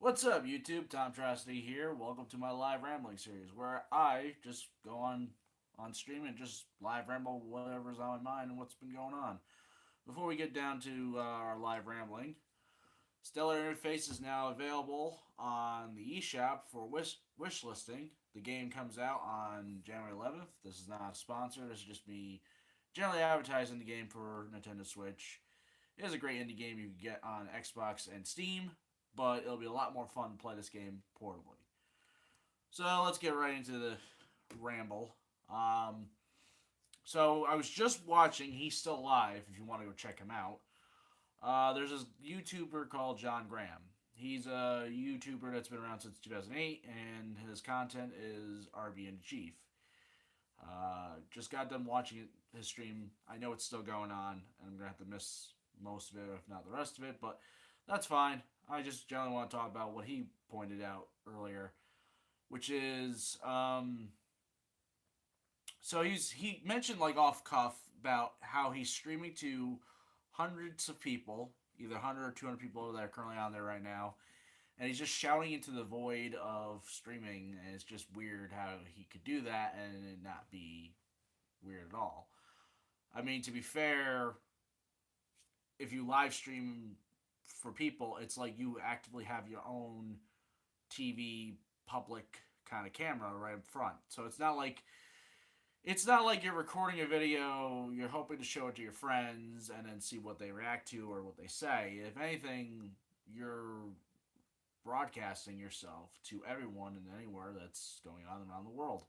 What's up, YouTube? Tom Trastee here. Welcome to my live rambling series, where I just go on stream and just live ramble whatever's on my mind and what's been going on. Before we get down to our live rambling, Stellar Interface is now available on the eShop for wish listing. The game comes out on January 11th. This is not a sponsor. This is just me generally advertising the game for Nintendo Switch. It is a great indie game you can get on Xbox and Steam, but it'll be a lot more fun to play this game portably. So let's get right into the ramble. Um, so I was just watching. He's still alive. If you want to go check him out, there's this YouTuber called John Graham. He's a YouTuber that's been around since 2008, and his content is RB and Chief. Just got done watching his stream. I know it's still going on, and I'm gonna have to miss most of it, if not the rest of it, but that's fine. I just generally want to talk about what he pointed out earlier, which is so he mentioned like off cuff about how he's streaming to hundreds of people, either 100 or 200 people that are currently on there right now, and he's just shouting into the void of streaming, and it's just weird how he could do that and it not be weird at all. I mean, to be fair, if you live stream for people, it's like you actively have your own TV public kind of camera right up front. So it's not like you're recording a video, you're hoping to show it to your friends and then see what they react to or what they say. If anything, you're broadcasting yourself to everyone and anywhere that's going on around the world.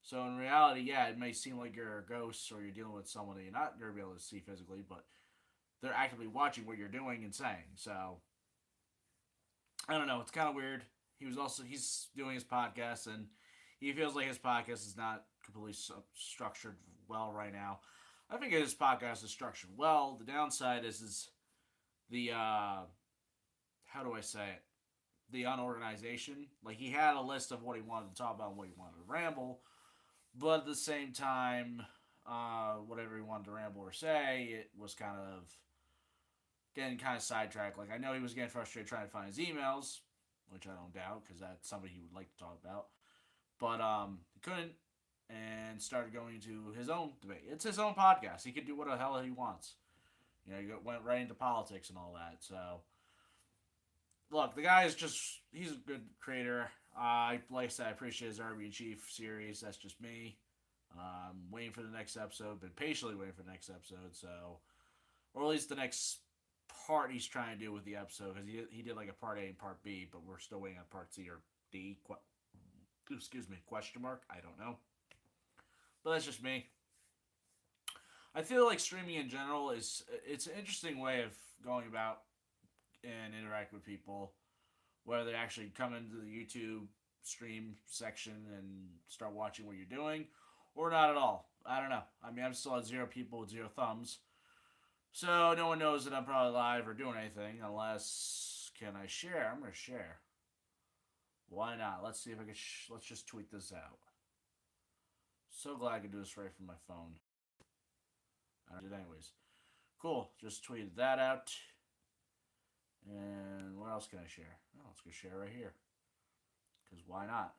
So in reality, yeah, it may seem like you're a ghost or you're dealing with someone that you're not going to be able to see physically, but they're actively watching what you're doing and saying. So I don't know. It's kind of weird. He's doing his podcast and he feels like his podcast is not completely structured well right now. I think his podcast is structured well. The downside is the how do I say it? The unorganization. Like he had a list of what he wanted to talk about and what he wanted to ramble, but at the same time, whatever he wanted to ramble or say, it was kind of getting kind of sidetracked. Like I know he was getting frustrated trying to find his emails, which I don't doubt because that's something he would like to talk about. But he couldn't, and started going into his own debate. It's his own podcast. He can do what the hell he wants. You know, he went right into politics and all that. So look, the guy is just—he's a good creator. Like I said, I appreciate his RB Chief series. That's just me. Waiting for the next episode. Been patiently waiting for the next episode. So, or at least the next part he's trying to do with the episode because he did like a part A and part B, but we're still waiting on part C or D. Excuse me, question mark. I don't know, but that's just me. I feel like streaming in general it's an interesting way of going about and interact with people, whether they actually come into the YouTube stream section and start watching what you're doing, or not at all. I don't know. I mean, I'm still at zero people with zero thumbs, so no one knows that I'm probably live or doing anything unless can I share? I'm gonna share. Why not? Let's see if I can. Let's just tweet this out. So glad I can do this right from my phone. I did anyways. Cool. Just tweeted that out. And what else can I share? Oh, let's go share right here. Because why not?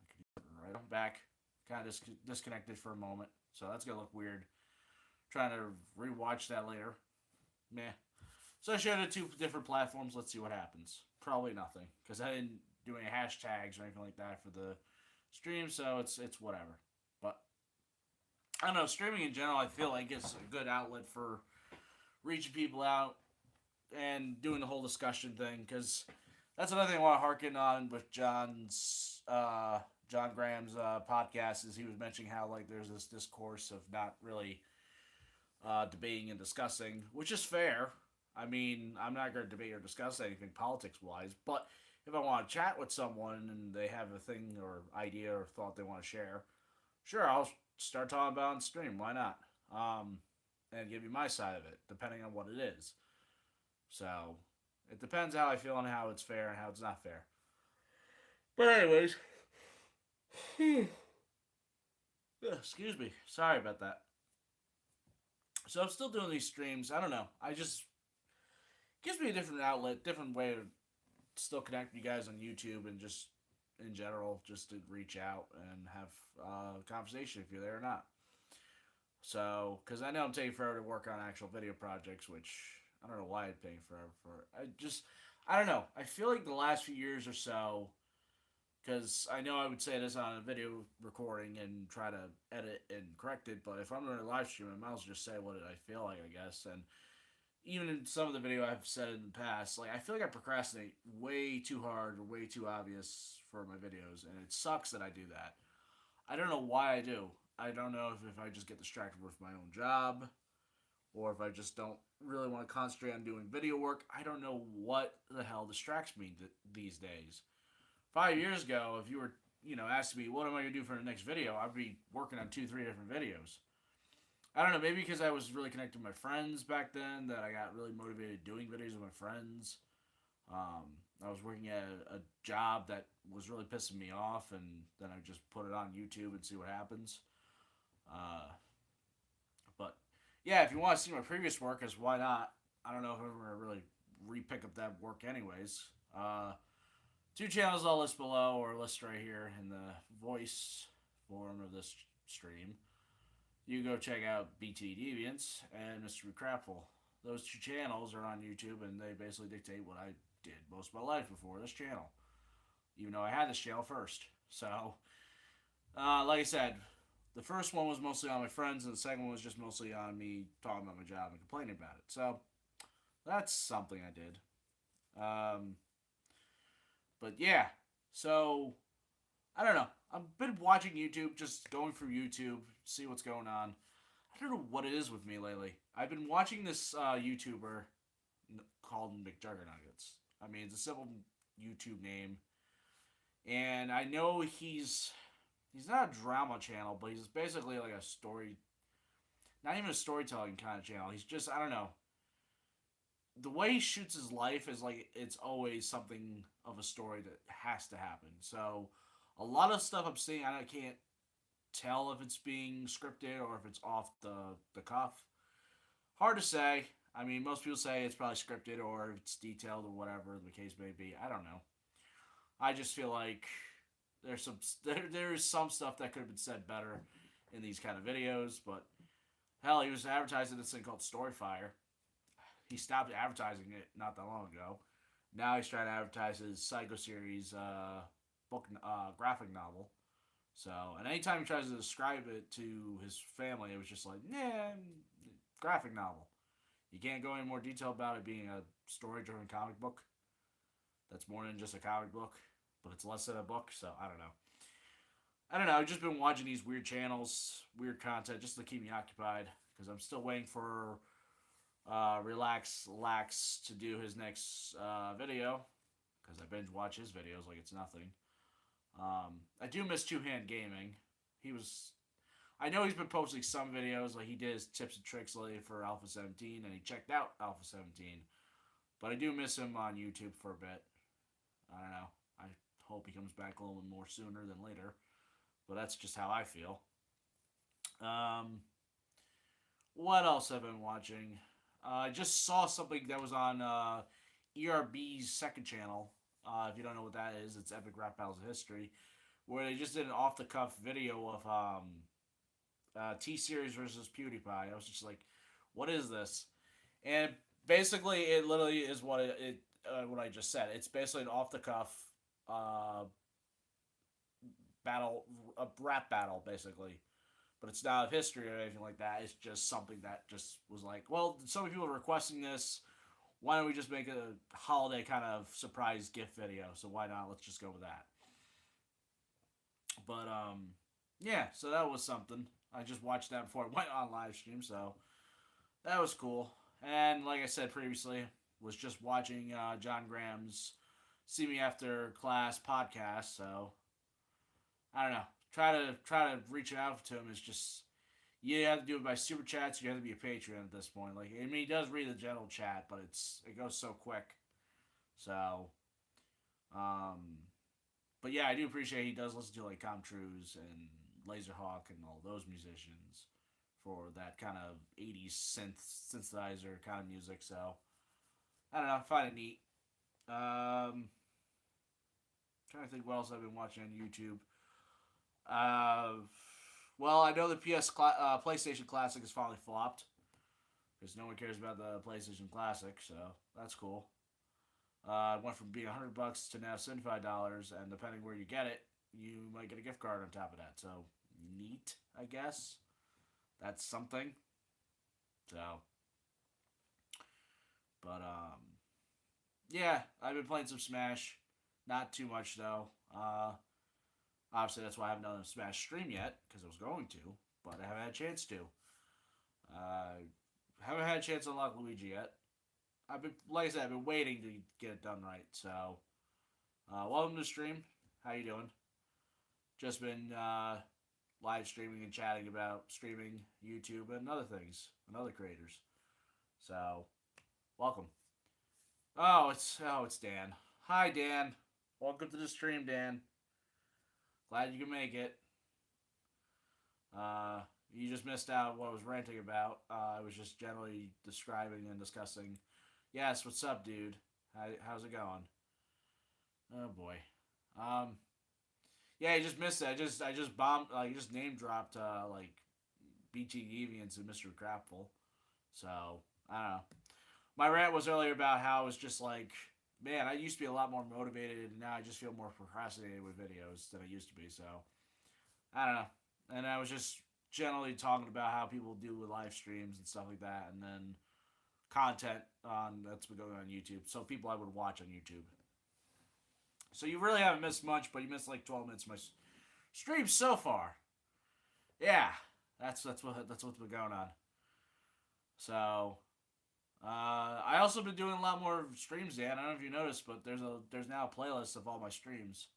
I could do it right. I'm back. Kind of disconnected for a moment. So that's going to look weird. Trying to rewatch that later. Meh. So I shared it to 2 different platforms. Let's see what happens. Probably nothing. Because I didn't do any hashtags or anything like that for the stream. So it's whatever. But I don't know. Streaming in general, I feel like it's a good outlet for reaching people out and doing the whole discussion thing because that's another thing I want to harken on with John Graham's podcast is he was mentioning how like there's this discourse of not really debating and discussing, which is fair. I mean, I'm not going to debate or discuss anything politics wise, but if I want to chat with someone and they have a thing or idea or thought they want to share, sure, I'll start talking about it on stream. Why not? And give you my side of it, depending on what it is. So it depends how I feel and how it's fair and how it's not fair. But anyways, excuse me. Sorry about that. So I'm still doing these streams. I don't know. I just gives me a different outlet, different way still connect with you guys on YouTube and just in general, just to reach out and have a conversation if you're there or not. So, because I know I'm taking forever to work on actual video projects, which I don't know why I'm taking forever for. I don't know. I feel like the last few years or so, because I know I would say this on a video recording and try to edit and correct it, but if I'm going to live stream, I might as well just say what I feel like, I guess. And even in some of the video I've said in the past, like I feel like I procrastinate way too hard or way too obvious for my videos, and it sucks that I do that. I don't know why I do. I don't know if I just get distracted with my own job or if I just don't really want to concentrate on doing video work. I don't know what the hell distracts me these days. 5 years ago, if you were, asking me what am I gonna do for the next video, I'd be working on two, three different videos. I don't know, maybe because I was really connected with my friends back then that I got really motivated doing videos with my friends. I was working at a job that was really pissing me off, and then I just put it on YouTube and see what happens. Uh, but yeah, if you want to see my previous work, is why not? I don't know if I'm gonna really re-pick up that work anyways. Two channels I'll list below or list right here in the voice form of this stream. You can go check out BT Deviants and Mr. Crapful. Those two channels are on YouTube, and they basically dictate what I did most of my life before this channel, even though I had this channel first. So, like I said, the first one was mostly on my friends, and the second one was just mostly on me talking about my job and complaining about it. So, that's something I did. But yeah, so I don't know. I've been watching YouTube, just going through YouTube, see what's going on. I don't know what it is with me lately. I've been watching this YouTuber called McJuggernuggets. I mean, it's a simple YouTube name, and I know he's not a drama channel, but he's basically like a story, not even a storytelling kind of channel. He's just, I don't know. The way he shoots his life is like it's always something of a story that has to happen. So a lot of stuff I'm seeing, I can't tell if it's being scripted or if it's off the cuff. Hard to say. I mean, most people say it's probably scripted or it's detailed or whatever the case may be. I don't know. I just feel like there's some stuff that could have been said better in these kind of videos, but hell, he was advertising this thing called Storyfire. He stopped advertising it not that long ago. Now he's trying to advertise his Psycho series book graphic novel. So, and anytime he tries to describe it to his family, it was just like, nah, graphic novel. You can't go into more detail about it being a story-driven comic book. That's more than just a comic book, but it's less than a book. So I don't know. I've just been watching these weird channels, weird content, just to keep me occupied because I'm still waiting for Relax Lax to do his next video because I binge watch his videos like it's nothing. I do miss Two Hand Gaming. I know he's been posting some videos, like he did his tips and tricks lately for Alpha 17, and he checked out Alpha 17. But I do miss him on YouTube for a bit. I don't know. I hope he comes back a little bit more sooner than later. But that's just how I feel. What else have I been watching? I just saw something that was on ERB's second channel. If you don't know what that is, it's Epic Rap Battles of History, where they just did an off-the-cuff video of T-Series versus PewDiePie. I was just like, what is this? And basically, it literally is what what I just said. It's basically an off-the-cuff battle, a rap battle, basically. But it's not of history or anything like that. It's just something that just was like, well, so many people are requesting this. Why don't we just make a holiday kind of surprise gift video? So why not? Let's just go with that. But yeah, so that was something. I just watched that before I went on live stream, so that was cool. And like I said previously, was just watching John Graham's See Me After Class podcast. So I don't know. Try to reach out to him is just you have to do it by super chats. You have to be a Patreon at this point. Like, I mean, he does read the general chat, but it goes so quick. So, but yeah, I do appreciate he does listen to like Comtrues and Laserhawk and all those musicians for that kind of 80s synthesizer kind of music. So I don't know, I find it neat. trying to think what else I've been watching on YouTube. Uh, well, I know the PlayStation Classic is finally flopped because no one cares about the PlayStation Classic, so that's cool. It went from being $100 to now $75, and depending where you get it, you might get a gift card on top of that. So neat, I guess. That's something. So, but yeah, I've been playing some Smash. Not too much though. Obviously, that's why I haven't done a Smash stream yet because I was going to, but I haven't had a chance to. Haven't had a chance to unlock Luigi yet. I've been, like I said, I've been waiting to get it done right. So, welcome to the stream. How you doing? Just been live streaming and chatting about streaming, YouTube, and other things, and other creators. So, welcome. It's Dan. Hi, Dan. Welcome to the stream, Dan. Glad you can make it. You just missed out what I was ranting about. I was just generally describing and discussing. Yes, what's up, dude? How's it going? Oh boy. Yeah, you just missed it. I just bombed. Just name dropped like BT Deviants and Mr. Crapful. So I don't know. My rant was earlier about how it was just like, man, I used to be a lot more motivated, and now I just feel more procrastinated with videos than I used to be. So I don't know. And I was just generally talking about how people do with live streams and stuff like that, and then content that's been going on YouTube. So people I would watch on YouTube. So you really haven't missed much, but you missed like 12 minutes of my stream so far. Yeah, that's what's been going on. So I also been doing a lot more streams, Dan. I don't know if you noticed, but there's now a playlist of all my streams.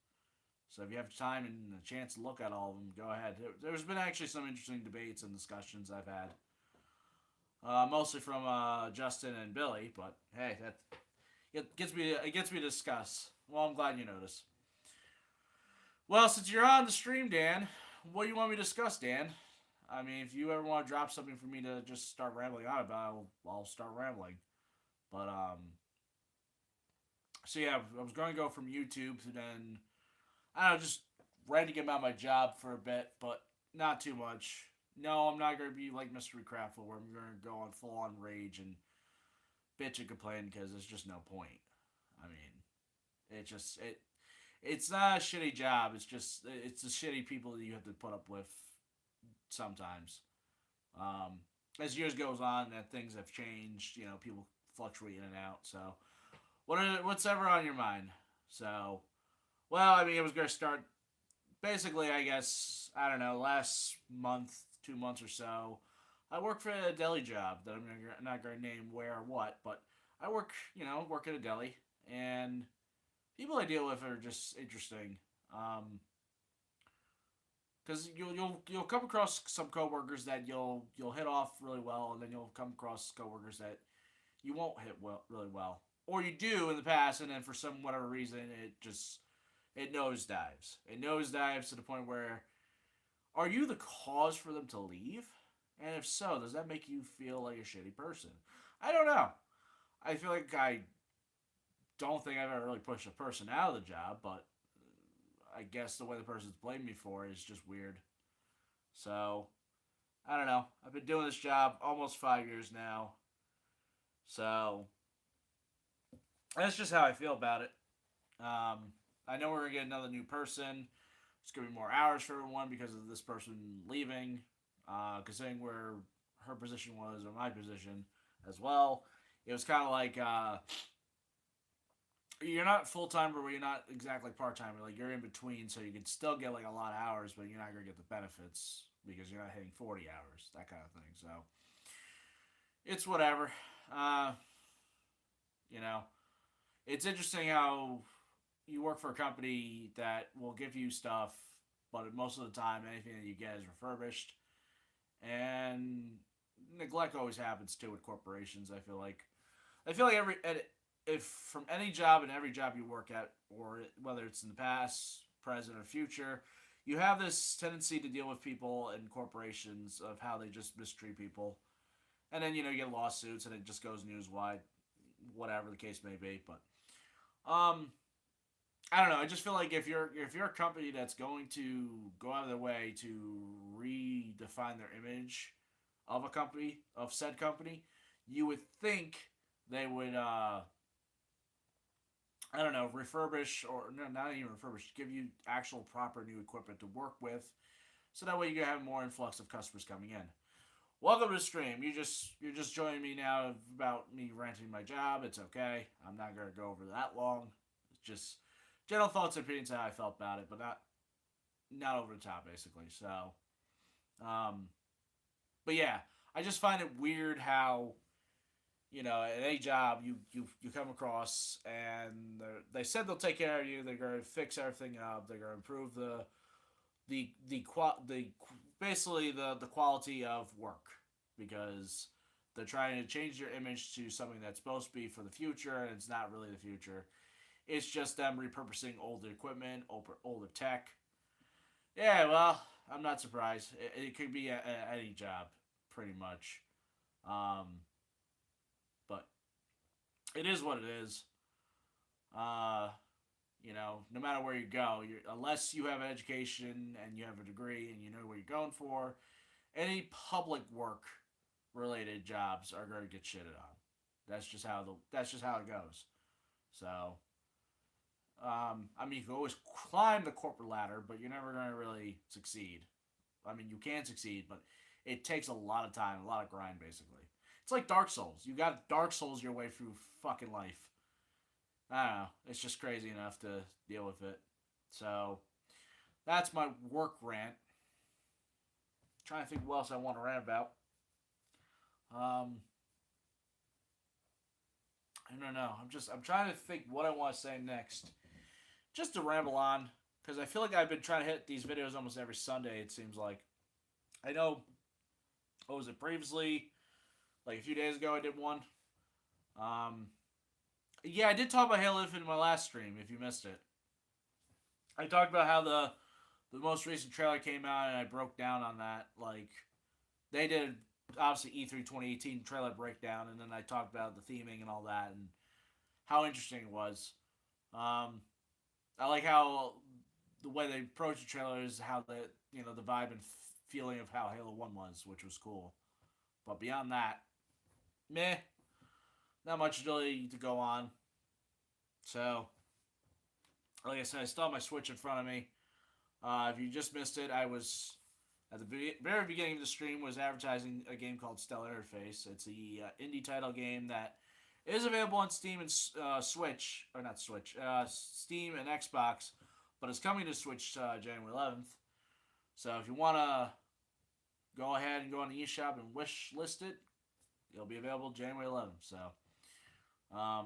So if you have time and a chance to look at all of them, go ahead. There's been actually some interesting debates and discussions I've had, mostly from Justin and Billy. But hey, it gets me to discuss. Well, I'm glad you noticed. Well, since you're on the stream, Dan, what do you want me to discuss, Dan? I mean, if you ever want to drop something for me to just start rambling on about, I'll start rambling. But so yeah, I was going to go from YouTube to then, I don't know, just ranting about my job for a bit, but not too much. No, I'm not going to be like Mystery Craftful where I'm going to go on full on rage and bitch and complain because there's just no point. I mean, it's not a shitty job. It's the shitty people that you have to put up with sometimes. As years goes on, that things have changed. You know, people fluctuate in and out. So, what's ever on your mind? So, well, I mean, it was going to start. Basically, I guess I don't know. Last month, 2 months or so, I work for a deli job that I'm not going to name where or what, but I work at a deli, and people I deal with are just interesting. Because you'll come across some coworkers that you'll hit off really well, and then you'll come across coworkers that you won't hit really well, or you do in the past, and then for some whatever reason it nosedives. It nosedives to the point where, are you the cause for them to leave? And if so, does that make you feel like a shitty person? I don't know. I feel like I don't think I've ever really pushed a person out of the job, but I guess the way the person's blamed me for it is just weird. So, I don't know. I've been doing this job almost 5 years now. So, that's just how I feel about it. I know we're going to get another new person. It's going to be more hours for everyone because of this person leaving. Considering where her position was or my position as well. It was kind of like you're not full time, but you're not exactly part time. Like you're in between, so you can still get like a lot of hours, but you're not gonna get the benefits because you're not hitting 40 hours, that kind of thing. So it's whatever. You know, it's interesting how you work for a company that will give you stuff, but most of the time, anything that you get is refurbished, and neglect always happens too with corporations. I feel like if from any job and every job you work at, or whether it's in the past, present, or future, you have this tendency to deal with people and corporations of how they just mistreat people, and then you get lawsuits and it just goes news wide, whatever the case may be. But I I don't know. I just feel like if you're a company that's going to go out of their way to redefine their image of a company, of said company, you would think they would I don't know, refurbish, or no, not even refurbish, give you actual proper new equipment to work with, so that way you can have more influx of customers coming in. Welcome to the stream. You're just joining me now about me renting my job. It's okay. I'm not gonna go over that long. It's just general thoughts and opinions how I felt about it, but not over the top basically. So, um, but yeah, I just find it weird how at any job you come across, and they said they'll take care of you. They're going to fix everything up. They're going to improve the basically the quality of work, because they're trying to change your image to something that's supposed to be for the future, and it's not really the future. It's just them repurposing older equipment, older tech. Yeah, well, I'm not surprised. It could be any job, pretty much. Um, but it is what it is. Uh, no matter where you go, unless you have an education and you have a degree and you know what you're going for, any public work related jobs are going to get shitted on. That's just how it goes. So, I mean, you can always climb the corporate ladder, but you're never going to really succeed. I mean, you can succeed, but it takes a lot of time, a lot of grind, basically. It's like Dark Souls. You got Dark Souls your way through fucking life. I don't know. It's just crazy enough to deal with it. So that's my work rant. Trying to think what else I want to rant about. Um, I don't know. I'm trying to think what I want to say next. Just to ramble on, because I feel like I've been trying to hit these videos almost every Sunday. It seems like. I know. What was it previously? Like a few days ago, I did one. Um, yeah, I did talk about Halo Infinite in my last stream. If you missed it, I talked about how the most recent trailer came out, and I broke down on that. Like, they did obviously E3 2018 trailer breakdown, and then I talked about the theming and all that, and how interesting it was. Um, I like how the way they approach the trailer is how the vibe and feeling of how Halo 1 was, which was cool. But beyond that, meh, not much really to go on. So, like I said, I still have my Switch in front of me. If you just missed it, I was at the very beginning of the stream was advertising a game called Stellar Interface. It's a indie title game that is available on Steam and Switch, or not Switch, Steam and Xbox, but it's coming to Switch January 11th. So if you want to go ahead and go on the eShop and wish list it, it'll be available January 11th. So, I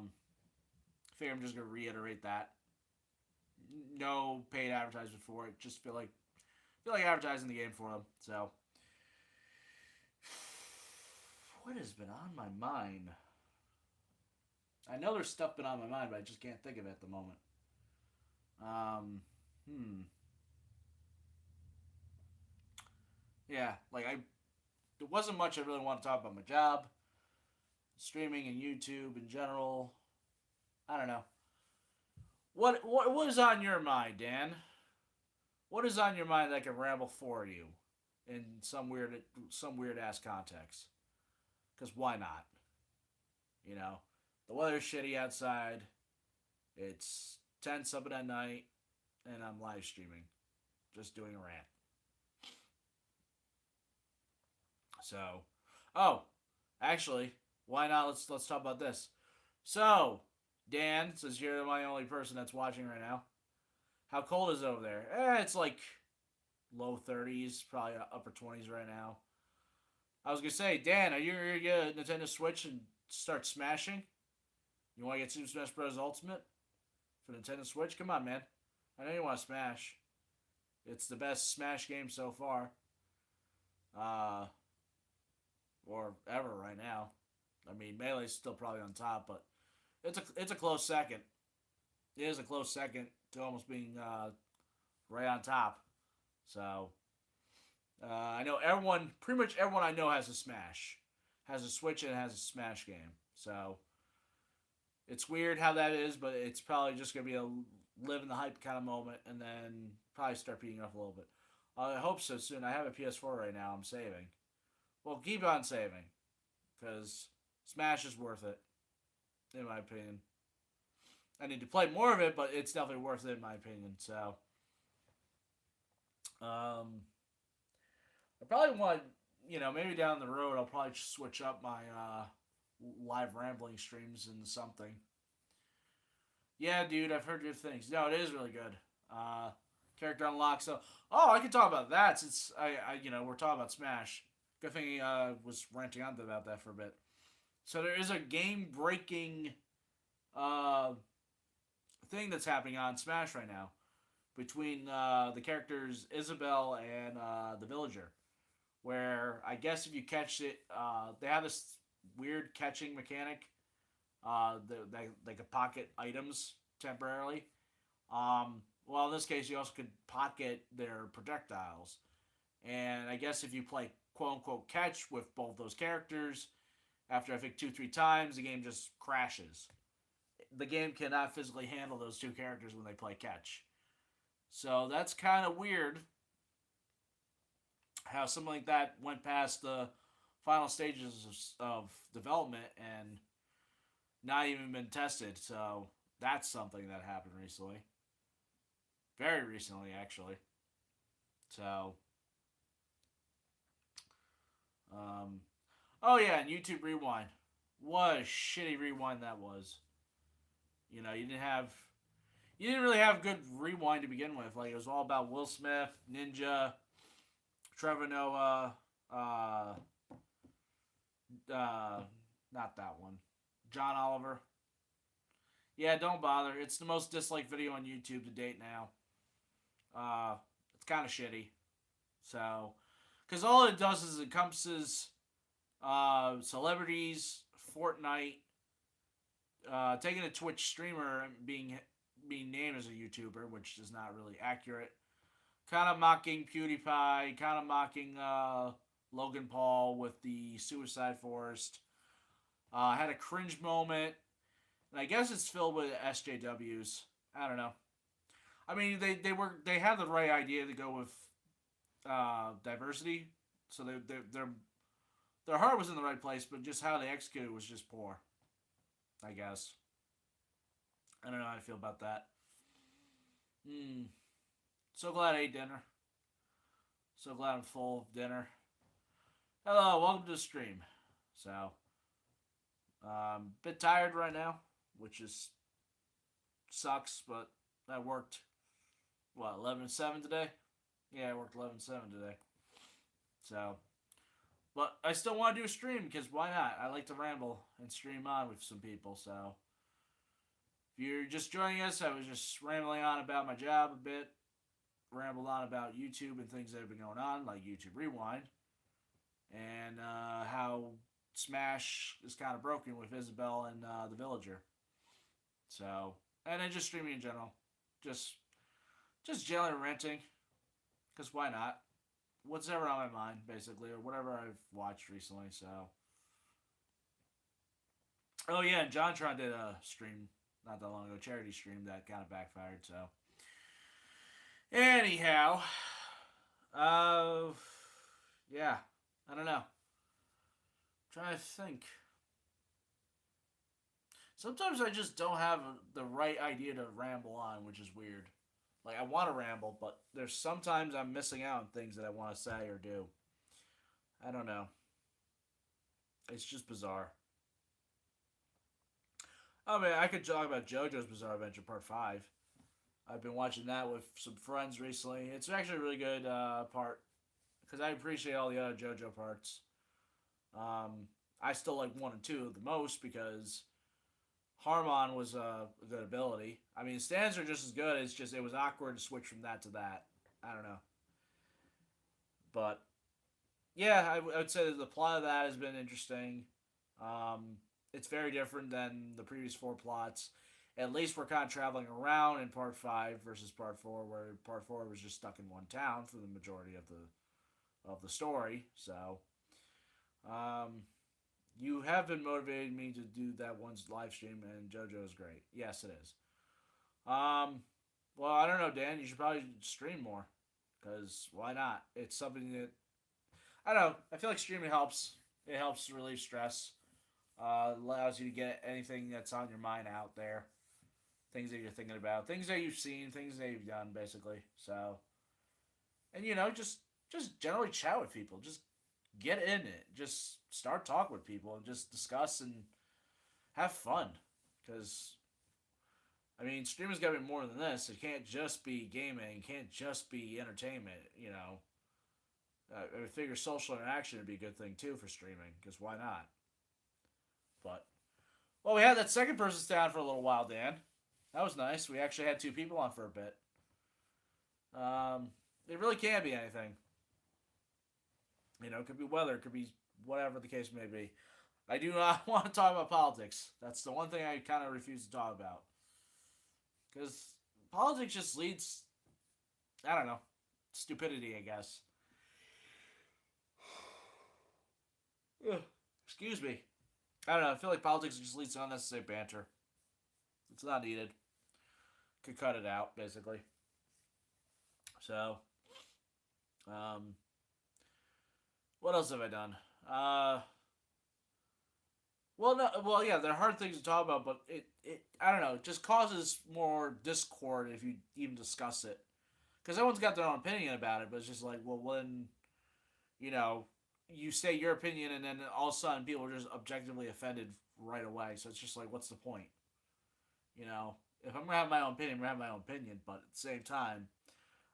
figure I'm just gonna reiterate that. No paid advertisement for it. Just feel like advertising the game for them. So, what has been on my mind? I know there's stuff been on my mind, but I just can't think of it at the moment. Yeah, like there wasn't much I really want to talk about my job, streaming, and YouTube in general. I don't know. What is on your mind, Dan? What is on your mind that I can ramble for you in some weird ass context? Because why not? You know, the weather's shitty outside. It's 10 something at night, and I'm live streaming, just doing a rant. So, oh, actually, why not? Let's talk about this. So, Dan, since you're my only person that's watching right now, how cold is it over there? It's like low 30s, probably upper 20s right now. I was gonna say, Dan, are you gonna get a Nintendo Switch and start smashing? You want to get Super Smash Bros. Ultimate for Nintendo Switch? Come on, man. I know you want to smash. It's the best Smash game so far. Or ever right now. I mean, Melee's still probably on top, but it's a close second. It is a close second to almost being right on top. So I know pretty much everyone I know has a Smash, has a Switch, and has a Smash game. So it's weird how that is, but it's probably just gonna be a live in the hype kind of moment, and then probably start beating up a little bit. I hope so soon. I have a PS4 right now. I'm saving. Well, keep on saving, because Smash is worth it, in my opinion. I need to play more of it, but it's definitely worth it in my opinion. So, I probably want, maybe down the road, I'll probably switch up my live rambling streams into something. Yeah, dude, I've heard good things. No, it is really good. Uh, Character unlock. So, I can talk about that since we're talking about Smash. Good thing I was ranting on about that for a bit. So there is a game breaking uh, thing that's happening on Smash right now between the characters Isabelle and the Villager, where I guess if you catch it, they have this weird catching mechanic. They could pocket items temporarily. Well, in this case, you also could pocket their projectiles. And I guess if you play quote unquote catch with both those characters, after I think 2-3 times, the game just crashes. The game cannot physically handle those two characters when they play catch. So that's kind of weird how something like that went past the final stages of development and not even been tested. So that's something that happened recently. Very recently, actually. So, um, oh yeah, and YouTube Rewind. What a shitty rewind that was. You didn't really have good rewind to begin with. Like, it was all about Will Smith, Ninja, Trevor Noah, not that one, John Oliver. Yeah, don't bother. It's the most disliked video on YouTube to date now. It's kind of shitty. So, because all it does is encompasses celebrities, Fortnite, taking a Twitch streamer and being named as a YouTuber, which is not really accurate. Kind of mocking PewDiePie, kind of mocking Logan Paul with the Suicide Forest. Had a cringe moment, and I guess it's filled with SJWs. I don't know. I mean, they had the right idea to go with diversity, so their heart was in the right place, but just how they executed was just poor. I guess. I don't know how I feel about that. So glad I ate dinner. So glad I'm full of dinner. Hello, welcome to the stream. So, bit tired right now, which is sucks, but I worked 11-7 today. Yeah, I worked 11-7 today. So, but I still want to do a stream because why not? I like to ramble and stream on with some people. So, if you're just joining us, I was just rambling on about my job a bit, rambled on about YouTube and things that have been going on, like YouTube Rewind, and how Smash is kind of broken with Isabelle and the Villager. So, and then just streaming in general, just generally renting, because why not? What's ever on my mind, basically, or whatever I've watched recently. So, oh yeah, and JonTron did a stream not that long ago, charity stream that kind of backfired. So, anyhow, yeah, I don't know. I'm trying to think. Sometimes I just don't have the right idea to ramble on, which is weird. Like, I want to ramble, but there's sometimes I'm missing out on things that I want to say or do. I don't know. It's just bizarre. I mean, I could talk about JoJo's Bizarre Adventure Part 5. I've been watching that with some friends recently. It's actually a really good part, because I appreciate all the other JoJo parts. I still like 1 and 2 the most, because Harmon was a good ability. I mean, stands are just as good. It's just, it was awkward to switch from that to that. I don't know. But, yeah, I would say that the plot of that has been interesting. It's very different than the previous 4 plots. At least we're kind of traveling around in Part 5 versus Part 4, where Part 4 was just stuck in one town for the majority of the story. So, you have been motivating me to do that one's live stream, and JoJo is great. Yes, it is. Well, I don't know, Dan. You should probably stream more. Because why not? It's something that I don't know. I feel like streaming helps. It helps relieve stress. Allows you to get anything that's on your mind out there. Things that you're thinking about, things that you've seen, things that you've done, basically. So, and just generally chat with people. Just get in it. Just start talking with people and just discuss and have fun. Because streaming's got to be more than this. It can't just be gaming. It can't just be entertainment. I figure social interaction would be a good thing too for streaming. Because why not? But well, we had that second person stay on for a little while, Dan. That was nice. We actually had two people on for a bit. It really can be anything. It could be weather, it could be whatever the case may be. I do not want to talk about politics. That's the one thing I kind of refuse to talk about. Because politics just leads, I don't know, stupidity, I guess. Excuse me. I don't know. I feel like politics just leads to unnecessary banter. It's not needed. Could cut it out, basically. So, um, what else have I done? Well, no, well, yeah, they're hard things to talk about, but I don't know, it just causes more discord if you even discuss it. Because everyone's got their own opinion about it, but it's just like, well, when, you know, you say your opinion and then all of a sudden people are just objectively offended right away. So it's just like, what's the point? If I'm going to have my own opinion, I'm going to have my own opinion, but at the same time,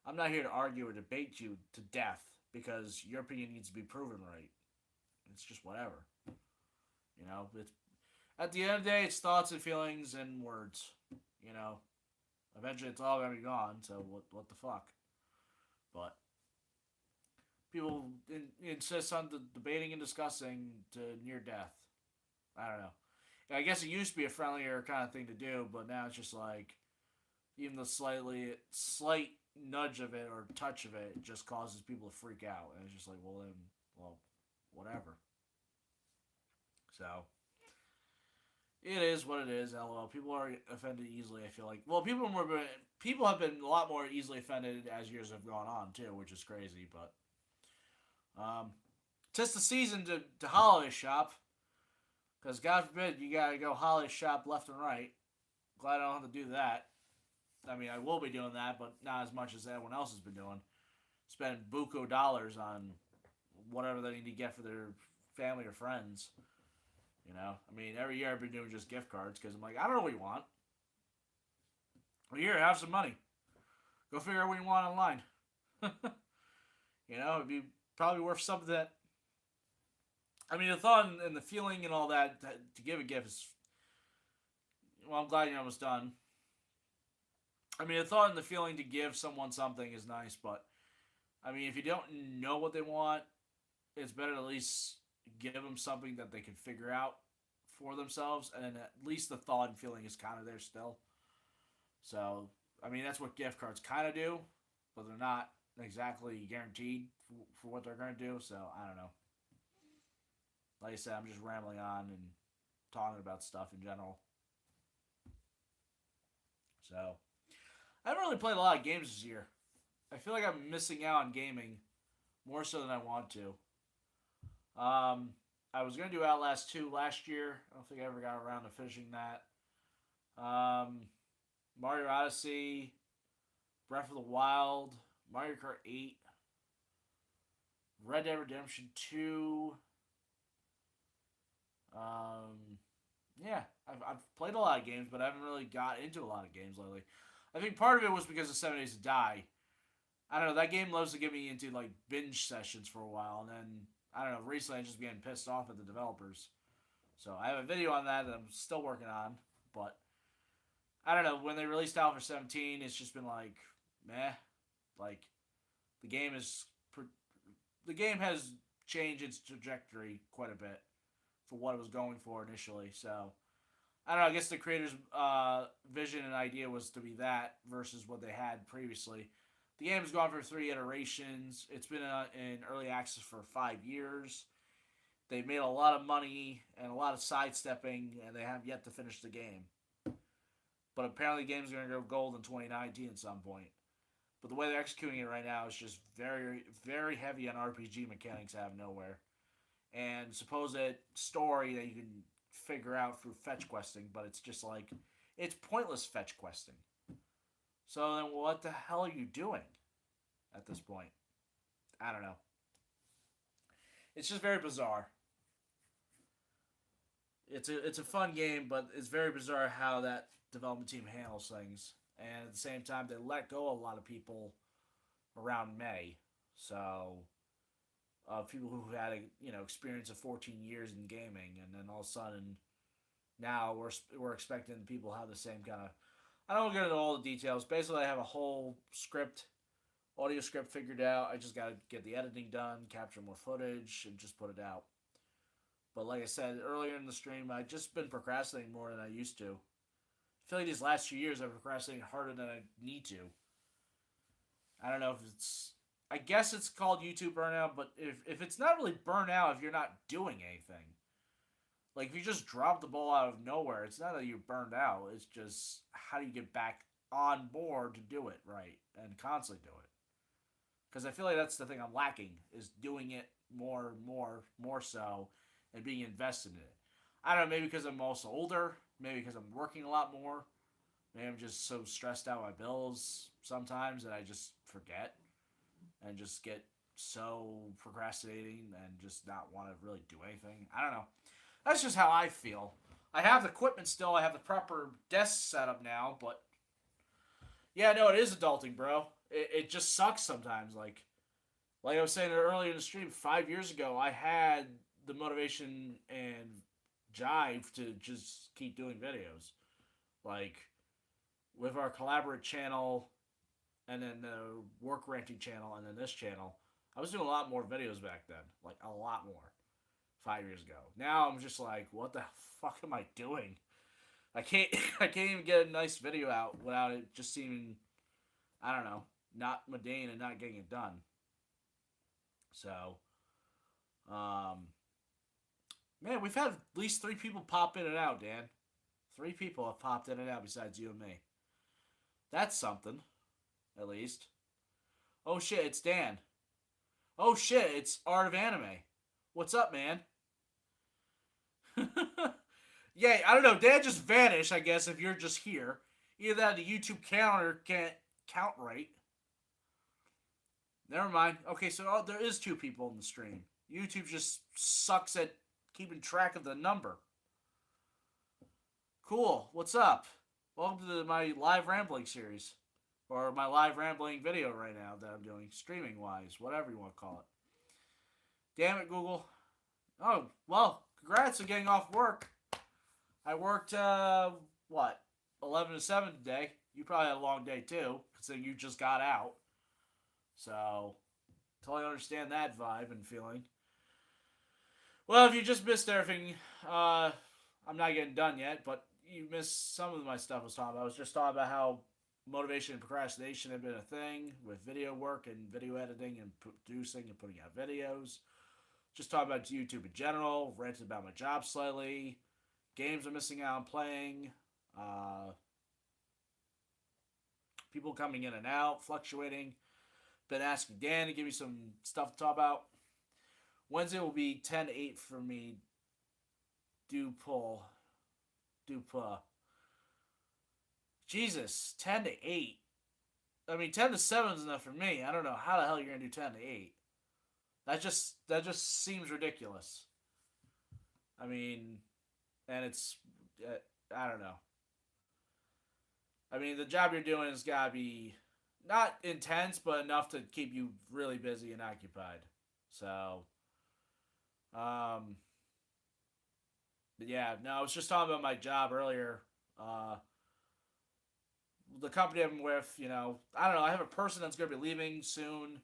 I'm not here to argue or debate you to death because your opinion needs to be proven right. It's just whatever. It's at the end of the day, it's thoughts and feelings and words. You know, Eventually it's all gonna be gone. So what the fuck? But people insist on debating and discussing to near death. I don't know. I guess it used to be a friendlier kind of thing to do, but now it's just like even the slight nudge of it or touch of it just causes people to freak out, and it's just like, well, whatever. So it is what it is. LOL. People are offended easily. I feel like. Well, people have been a lot more easily offended as years have gone on too, which is crazy. But tis the season to holiday shop, because God forbid you gotta go holiday shop left and right. Glad I don't have to do that. I mean, I will be doing that, but not as much as everyone else has been doing. Spending buku dollars on whatever they need to get for their family or friends. Every year I've been doing just gift cards because I'm like, I don't know what you want. Well, here, have some money. Go figure out what you want online. It'd be probably worth something that. The thought and the feeling and all that to give a gift is. Well, I'm glad you're almost done. The thought and the feeling to give someone something is nice, but if you don't know what they want, it's better to at least give them something that they can figure out for themselves, and then at least the thought and feeling is kind of there still. So, that's what gift cards kind of do, but they're not exactly guaranteed for what they're going to do, so I don't know. Like I said, I'm just rambling on and talking about stuff in general. So, I haven't really played a lot of games this year. I feel like I'm missing out on gaming more so than I want to. I was going to do Outlast 2 last year. I don't think I ever got around to finishing that. Mario Odyssey, Breath of the Wild, Mario Kart 8, Red Dead Redemption 2. Yeah, I've played a lot of games, but I haven't really got into a lot of games lately. I think part of it was because of 7 Days to Die. I don't know, that game loves to get me into like binge sessions for a while, and then I don't know, recently I'm just getting pissed off at the developers. So I have a video on that I'm still working on, but I don't know, when they released Alpha 17, it's just been like, meh. Like, the game has changed its trajectory quite a bit for what it was going for initially, so I don't know, I guess the creator's vision and idea was to be that versus what they had previously. The game's gone for 3 iterations. It's been in early access for 5 years. They've made a lot of money and a lot of sidestepping, and they have yet to finish the game. But apparently, the game's going to go gold in 2019 at some point. But the way they're executing it right now is just very, very heavy on RPG mechanics out of nowhere. And supposed story that you can figure out through fetch questing, but it's just like, it's pointless fetch questing. So then what the hell are you doing at this point? I don't know. It's just very bizarre. It's a fun game, but it's very bizarre how that development team handles things. And at the same time, they let go a lot of people around May. So people who had a experience of 14 years in gaming, and then all of a sudden now we're expecting people to have the same kind of. I don't get into all the details. Basically, I have a whole audio script figured out. I just got to get the editing done, capture more footage, and just put it out. But like I said earlier in the stream, I've just been procrastinating more than I used to. I feel like these last few years I've procrastinated harder than I need to. I don't know if it's. I guess it's called YouTube burnout, but if it's not really burnout if you're not doing anything. Like, if you just drop the ball out of nowhere, it's not that you're burned out. It's just how do you get back on board to do it right and constantly do it. Because I feel like that's the thing I'm lacking, is doing it more so, and being invested in it. I don't know, maybe because I'm also older, maybe because I'm working a lot more, maybe I'm just so stressed out by bills sometimes that I just forget and just get so procrastinating and just not want to really do anything. I don't know. That's just how I feel. I have the equipment still. I have the proper desk set up now, but yeah, no, it is adulting, bro. It just sucks sometimes. Like I was saying earlier in the stream, 5 years ago, I had the motivation and jive to just keep doing videos. Like, with our collaborate channel, and then the work renting channel, and then this channel, I was doing a lot more videos back then. Like, a lot more. 5 years ago. Now I'm just like, what the fuck am I doing? I can't I can't even get a nice video out without it just seeming, I don't know, not mundane and not getting it done. So, um, man, we've had at least 3 people pop in and out, Dan. 3 people have popped in and out besides you and me. That's something, at least. Oh shit, it's Dan. Oh shit, it's Art of Anime. What's up, man? Yeah, I don't know. Dan just vanished, I guess, if you're just here. Either that the YouTube counter can't count right. Never mind. Okay, so there is 2 people in the stream. YouTube just sucks at keeping track of the number. Cool. What's up? Welcome to my live rambling series. Or my live rambling video right now that I'm doing, streaming-wise, whatever you want to call it. Damn it, Google. Oh, well, congrats on getting off work. I worked, 11 to 7 today. You probably had a long day, too, considering you just got out. So, totally understand that vibe and feeling. Well, if you just missed everything, I'm not getting done yet, but you missed some of my stuff I was talking about. I was just talking about how motivation and procrastination have been a thing with video work and video editing and producing and putting out videos. Just talking about YouTube in general, ranted about my job slightly, games I'm missing out on playing, people coming in and out, fluctuating. Been asking Dan to give me some stuff to talk about. Wednesday will be 10-8 for me. Dupa. Jesus, 10-8. I mean, 10-7 is enough for me. I don't know how the hell you're gonna do 10-8. That just seems ridiculous. I mean, and it's I don't know. I mean, the job you're doing has got to be not intense, but enough to keep you really busy and occupied. So, but yeah, no, I was just talking about my job earlier. The company I'm with, I don't know. I have a person that's going to be leaving soon,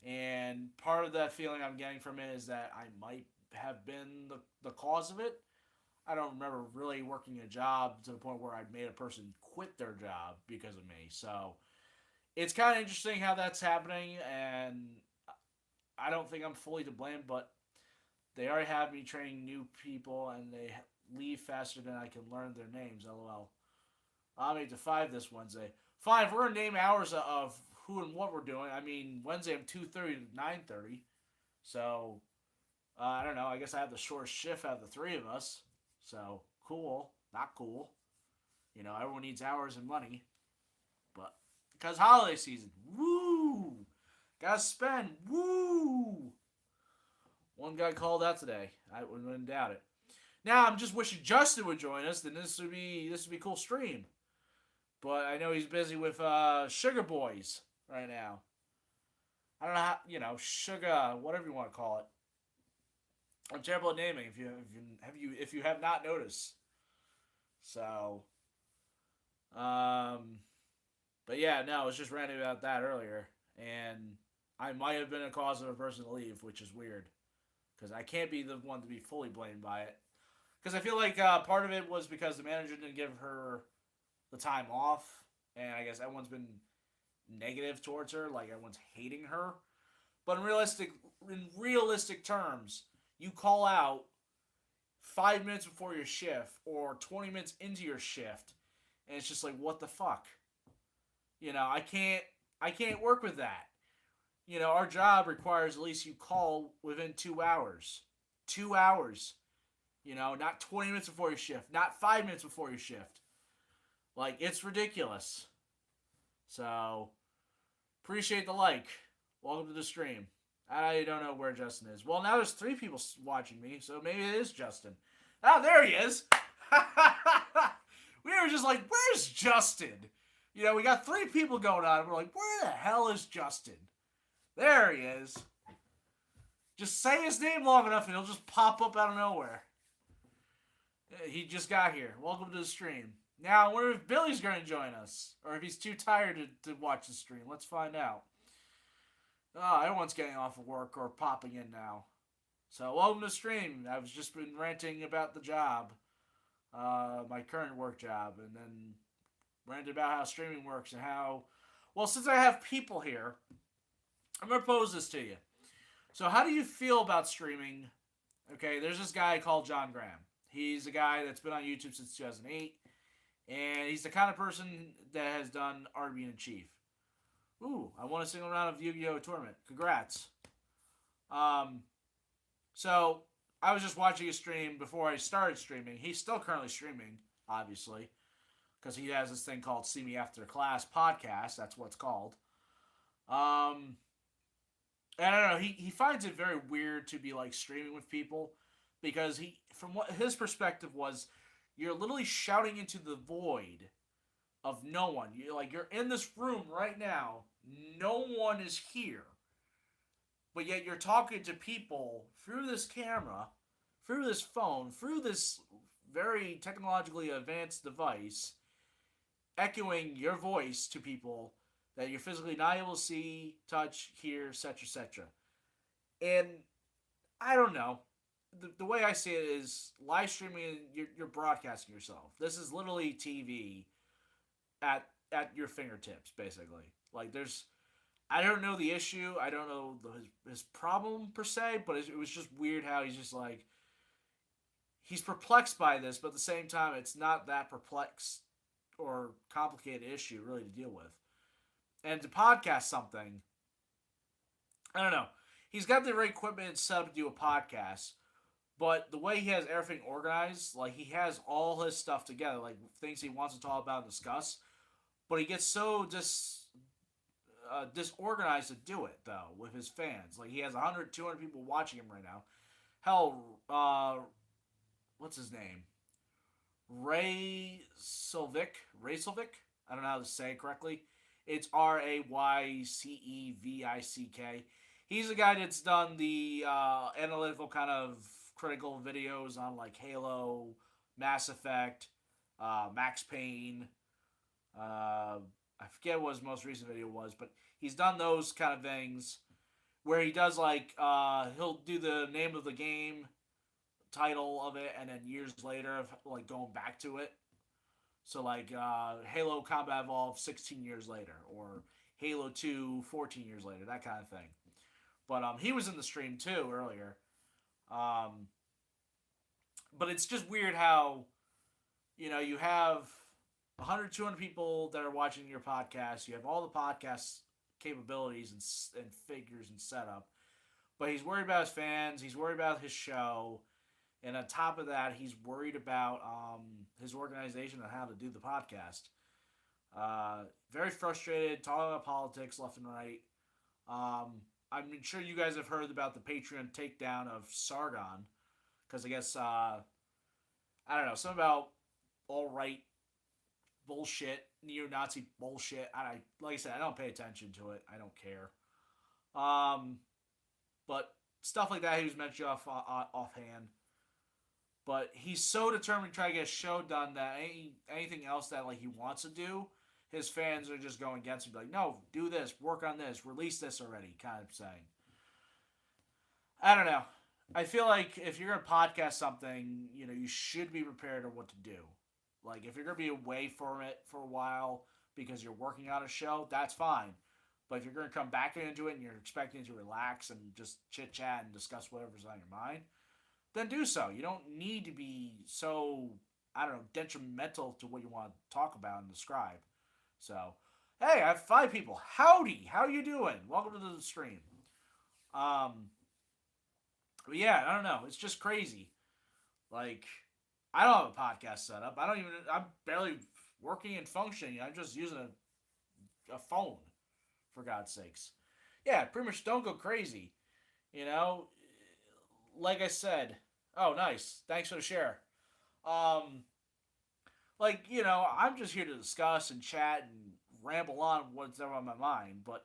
and part of that feeling I'm getting from it is that I might have been the cause of it. I don't remember really working a job to the point where I'd made a person quit their job because of me. So it's kind of interesting how that's happening, and I don't think I'm fully to blame, but they already have me training new people, and they leave faster than I can learn their names. LOL. I'm 8 to 5 this Wednesday. Fine, if we're going to name hours of who and what we're doing, I mean, Wednesday I'm 2:30 to 9:30. So, I don't know. I guess I have the shortest shift out of the three of us. So, cool. Not cool. You know, everyone needs hours and money. But, because holiday season. Woo! Gotta spend. Woo! One guy called out today. I wouldn't doubt it. Now I'm just wishing Justin would join us. Then this would be a cool stream. But I know he's busy with Sugar Boys right now. I don't know how, Sugar, whatever you want to call it. I'm terrible at naming. If you have not noticed. So, but yeah, no, I was just ranting about that earlier, and I might have been a cause of a person to leave, which is weird, because I can't be the one to be fully blamed by it. Because I feel like part of it was because the manager didn't give her the time off, and I guess everyone's been negative towards her, like everyone's hating her. But in realistic terms, you call out 5 minutes before your shift or 20 minutes into your shift, and it's just like, what the fuck? I can't work with that. Our job requires at least you call within 2 hours. 2 hours. Not 20 minutes before your shift, not 5 minutes before your shift. Like, it's ridiculous. So, appreciate the like. Welcome to the stream. I don't know where Justin is. Well, now there's 3 people watching me, so maybe it is Justin. Oh, there he is. We were just like, where's Justin? We got 3 people going on, and we're like, where the hell is Justin? There he is. Just say his name long enough, and he'll just pop up out of nowhere. He just got here. Welcome to the stream. Now, I wonder if Billy's going to join us, or if he's too tired to watch the stream. Let's find out. Oh, everyone's getting off of work or popping in now. So, welcome to the stream. I've just been ranting about the job, my current work job, and then ranted about how streaming works and how, well, since I have people here, I'm going to pose this to you. So, how do you feel about streaming? Okay, there's this guy called John Graham. He's a guy that's been on YouTube since 2008, and he's the kind of person that has done RB in Chief. Ooh, I won a single round of Yu-Gi-Oh! Tournament. Congrats. So, I was just watching a stream before I started streaming. He's still currently streaming, obviously, because he has this thing called See Me After Class podcast. That's what it's called. And I don't know, he finds it very weird to be, like, streaming with people, because from what his perspective was, you're literally shouting into the void of no one. You're in this room right now. No one is here. But yet you're talking to people through this camera, through this phone, through this very technologically advanced device, echoing your voice to people that you're physically not able to see, touch, hear, etc., etc. And I don't know. The way I see it is live streaming, you're broadcasting yourself. This is literally TV at your fingertips, basically. Like, I don't know the issue. I don't know his problem, per se, but it was just weird how he's just like, he's perplexed by this, but at the same time, it's not that perplexed or complicated issue, really, to deal with. And to podcast something, I don't know. He's got the right equipment set up to do a podcast, but the way he has everything organized, like, he has all his stuff together, like, things he wants to talk about and discuss, but he gets so disorganized to do it, though, with his fans. Like, he has 100, 200 people watching him right now. Hell, what's his name? Ray Silvic? I don't know how to say it correctly. It's Raycevick. He's a guy that's done the analytical kind of critical videos on, like, Halo, Mass Effect, Max Payne. I forget what his most recent video was, but he's done those kind of things where he does, like, he'll do the name of the game, title of it, and then years later, like, going back to it. So, like, Halo Combat Evolved 16 years later, or Halo 2 14 years later, that kind of thing. But he was in the stream, too, earlier. But it's just weird how, you have 100, 200 people that are watching your podcast. You have all the podcast capabilities and figures and setup. But he's worried about his fans. He's worried about his show. And on top of that, he's worried about his organization and how to do the podcast. Very frustrated, talking about politics left and right. I'm sure you guys have heard about the Patreon takedown of Sargon. Because I guess, I don't know, something about all right bullshit, neo-Nazi bullshit. Like I said, I don't pay attention to it. I don't care. But stuff like that he was mentioning offhand. But he's so determined to try to get a show done that anything else that like he wants to do, his fans are just going against him. Like, no, do this, work on this, release this already, kind of saying. I don't know. I feel like if you're gonna podcast something, you should be prepared on what to do. Like if you're gonna be away from it for a while because you're working on a show, that's fine. But if you're gonna come back into it and you're expecting to relax and just chit chat and discuss whatever's on your mind, then do so. You don't need to be so, I don't know, detrimental to what you want to talk about and describe. So, hey, I have 5 people. Howdy, how you doing? Welcome to the stream. But yeah, I don't know. It's just crazy. Like, I don't have a podcast set up. I'm barely working and functioning. I'm just using a phone, for God's sakes. Yeah, pretty much don't go crazy. You know, like I said, oh, nice. Thanks for the share. I'm just here to discuss and chat and ramble on what's ever on my mind, but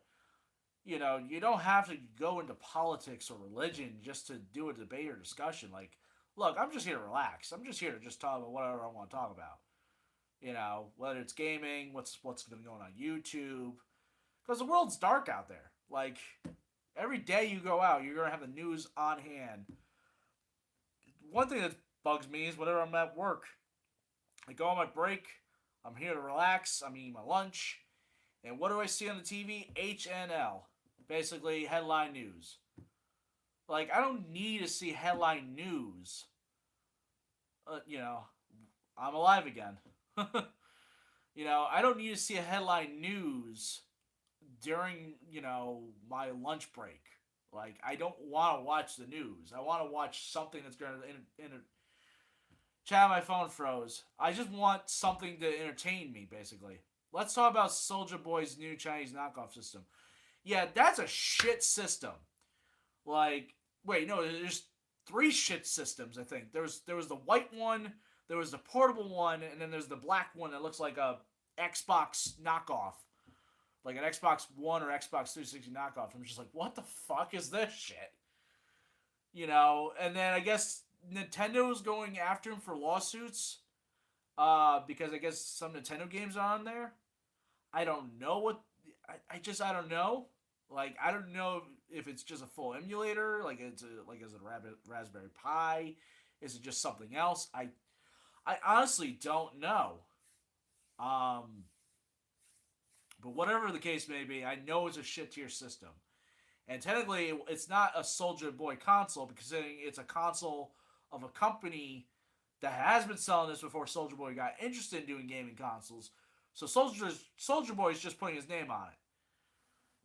you don't have to go into politics or religion just to do a debate or discussion. Like, look, I'm just here to relax. I'm just here to just talk about whatever I want to talk about. Whether it's gaming, what's been going on YouTube, because the world's dark out there. Like, every day you go out, you're gonna have the news on hand. One thing that bugs me is whenever I'm at work, I go on my break. I'm here to relax. I'm eating my lunch. And what do I see on the TV? HNL. Basically, headline news. Like, I don't need to see headline news. I'm alive again. I don't need to see a headline news during, my lunch break. Like, I don't want to watch the news. I want to watch something that's going to chat, my phone froze. I just want something to entertain me, basically. Let's talk about Soldier Boy's new Chinese knockoff system. Yeah, that's a shit system. Like, wait, no, there's 3 shit systems, I think. There was the white one, there was the portable one, and then there's the black one that looks like a Xbox knockoff. Like an Xbox One or Xbox 360 knockoff. I'm just like, what the fuck is this shit? And then I guess Nintendo's going after him for lawsuits. Because I guess some Nintendo games are on there. I don't know what. I don't know. Like, I don't know if it's just a full emulator. Like, is it a Raspberry Pi? Is it just something else? I honestly don't know. But whatever the case may be, I know it's a shit tier system. And technically, it's not a Soldier Boy console, because it's a console of a company that has been selling this before Soldier Boy got interested in doing gaming consoles. So Soldier Boy is just putting his name on it.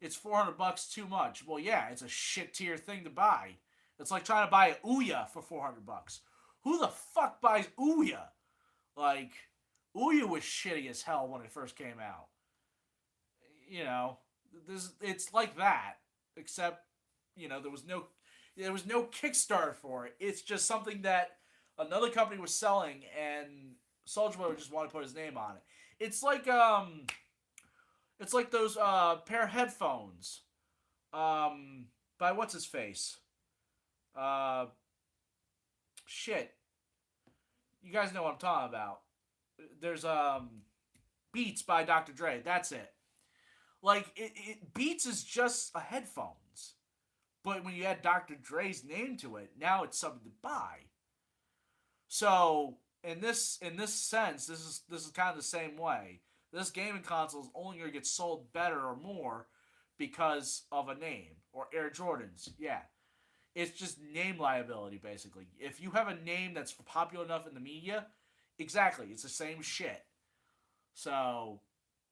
It's $400 too much. Well, yeah, it's a shit tier thing to buy. It's like trying to buy a Ouya for $400. Who the fuck buys Ouya? Like, Ouya was shitty as hell when it first came out. It's like that, except there was no Kickstarter for it. It's just something that another company was selling, and Soldier Boy just wanted to put his name on it. It's like those pair of headphones, by what's his face? Shit. You guys know what I'm talking about. There's Beats by Dr. Dre. That's it. Like, Beats is just a headphones, but when you add Dr. Dre's name to it, now it's something to buy. So in this sense, this is kind of the same way. This gaming console is only going to get sold better or more because of a name. Or Air Jordans, yeah. It's just name liability, basically. If you have a name that's popular enough in the media, exactly, it's the same shit. So,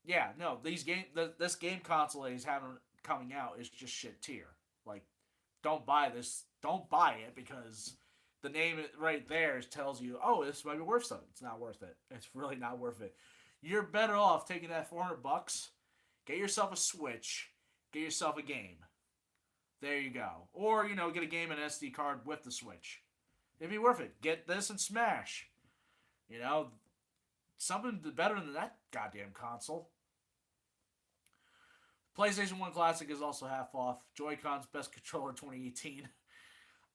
yeah, no, this game console that he's having coming out is just shit tier. Like, don't buy this. Don't buy it because the name right there tells you, oh, this might be worth something. It's not worth it. It's really not worth it. You're better off taking that $400, get yourself a Switch, get yourself a game. There you go. Or, get a game and SD card with the Switch. It'd be worth it. Get this and Smash. You know, something better than that goddamn console. PlayStation 1 Classic is also half off. Joy-Con's best controller 2018.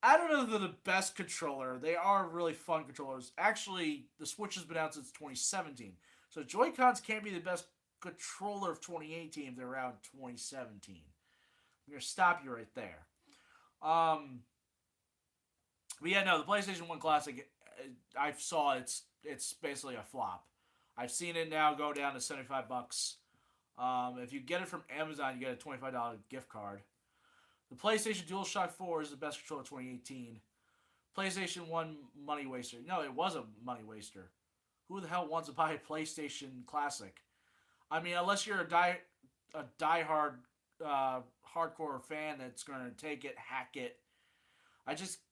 I don't know if they're the best controller. They are really fun controllers. Actually, the Switch has been out since 2017. So Joy-Cons can't be the best controller of 2018 if they're out in 2017. I'm going to stop you right there. But yeah, no, the PlayStation 1 Classic, I saw it's basically a flop. I've seen it now go down to $75. If you get it from Amazon, you get a $25 gift card. The PlayStation DualShock 4 is the best controller of 2018. PlayStation 1 money waster. No, it was a money waster. Who the hell wants to buy a PlayStation Classic? I mean, unless you're a diehard hardcore fan that's going to take it, hack it.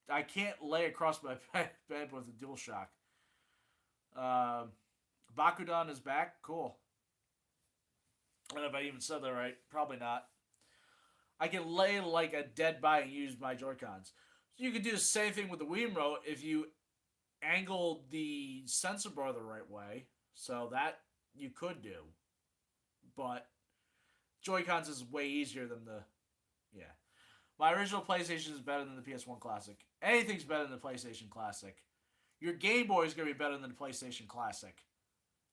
I can't lay across my bed with a DualShock. Bakudan is back. Cool. I don't know if I even said that right. Probably not. I can lay like a dead body and use my Joy-Cons. So you could do the same thing with the Wii Remote if you angled the sensor bar the right way. So that you could do. But Joy-Cons is way easier than the... Yeah. My original PlayStation is better than the PS1 Classic. Anything's better than the PlayStation Classic. Your Game Boy is going to be better than the PlayStation Classic.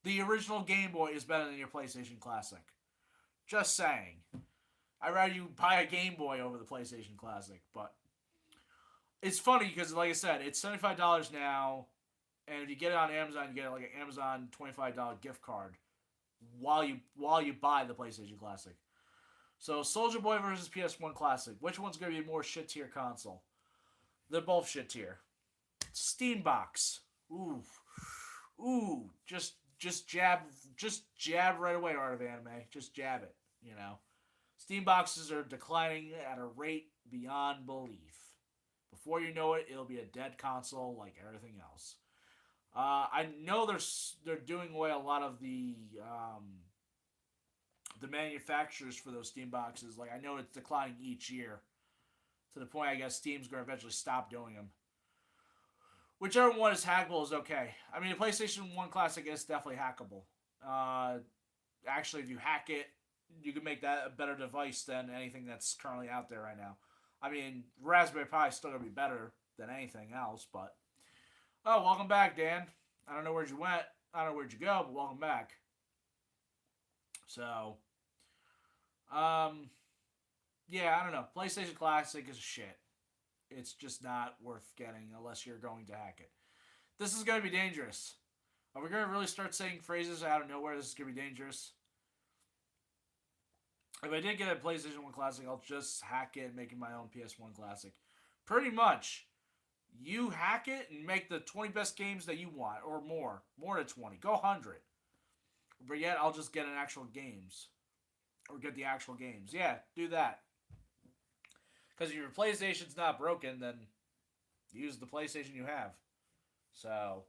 The original Game Boy is better than your PlayStation Classic. Just saying. I'd rather you buy a Game Boy over the PlayStation Classic. But it's funny because, like I said, it's $75 now. And if you get it on Amazon, you get like an Amazon $25 gift card while you buy the PlayStation Classic. So Soldier Boy versus PS1 Classic. Which one's going to be more shit tier console? They're both shit tier. Steambox. Ooh. Just jab right away, Art of Anime. Just jab it. Steam boxes are declining at a rate beyond belief. Before you know it, it'll be a dead console like everything else. I know they're doing away a lot of the manufacturers for those Steam boxes. Like, I know it's declining each year to the point I guess Steam's going to eventually stop doing them. Whichever one is hackable is okay. I mean, the PlayStation 1 Classic is definitely hackable. Actually, if you hack it, you can make that a better device than anything that's currently out there right now. I mean, Raspberry Pi is still going to be better than anything else, but... Oh, welcome back, Dan. I don't know where you went. I don't know where'd you go, but welcome back. So... yeah, I don't know. PlayStation Classic is shit. It's just not worth getting unless you're going to hack it. This is going to be dangerous. Are we going to really start saying phrases out of nowhere? This is going to be dangerous. If I did get a PlayStation 1 Classic, I'll just hack it and make it my own PS1 Classic. Pretty much. You hack it and make the 20 best games that you want, or more. More than 20. Go 100. But yet, I'll just get an actual games. Or get the actual games. Yeah, do that. Because if your PlayStation's not broken, then use the PlayStation you have. So,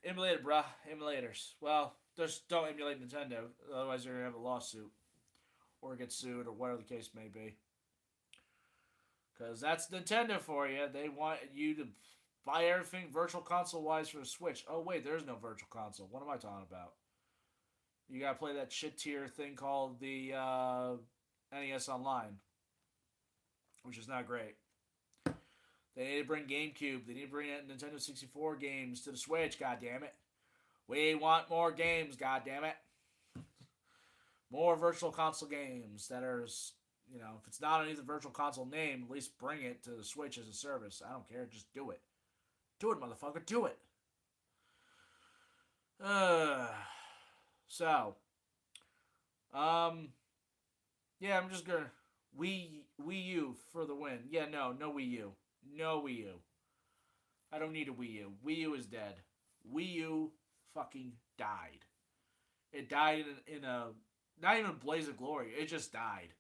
emulate it, bruh. Emulators. Well, just don't emulate Nintendo. Otherwise, you're going to have a lawsuit. Or get sued, or whatever the case may be. Because that's Nintendo for you. They want you to buy everything Virtual Console-wise for the Switch. Oh, wait, there's no Virtual Console. What am I talking about? You gotta play that shit tier thing called the NES Online, which is not great. They need to bring GameCube. They need to bring Nintendo 64 games to the Switch. God damn it! We want more games. God damn it! More Virtual Console games that are, if it's not underneath the Virtual Console name, at least bring it to the Switch as a service. I don't care. Just do it. Do it, motherfucker. Do it. So, yeah, I'm just gonna Wii U for the win. Yeah, no Wii U. No Wii U. I don't need a Wii U. Wii U is dead. Wii U fucking died. It died in a not even a blaze of glory. It just died.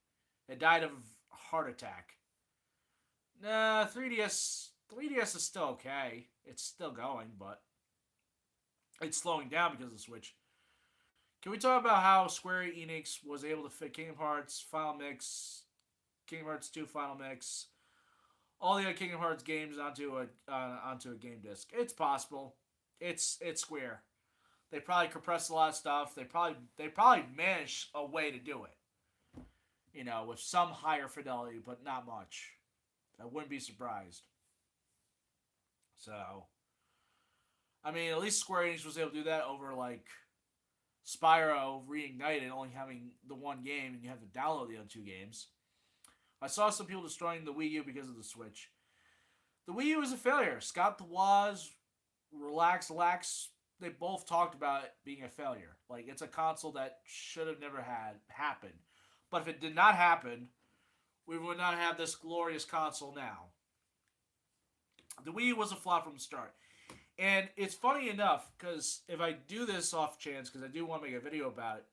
It died of a heart attack. Nah, 3DS is still okay. It's still going, but it's slowing down because of the Switch. Can we talk about how Square Enix was able to fit Kingdom Hearts Final Mix, Kingdom Hearts 2 Final Mix, all the other Kingdom Hearts games onto a game disc? It's possible. It's Square. They probably compressed a lot of stuff. They probably managed a way to do it. With some higher fidelity, but not much. I wouldn't be surprised. So, I mean, at least Square Enix was able to do that over like Spyro Reignited, only having the one game, and you have to download the other two games. I saw some people destroying the Wii U because of the Switch. The Wii U is a failure. Scott DeWaz, Relax, they both talked about it being a failure. Like, it's a console that should have never had happened. But if it did not happen, we would not have this glorious console now. The Wii U was a flop from the start. And it's funny enough, because if I do this off chance, because I do want to make a video about it,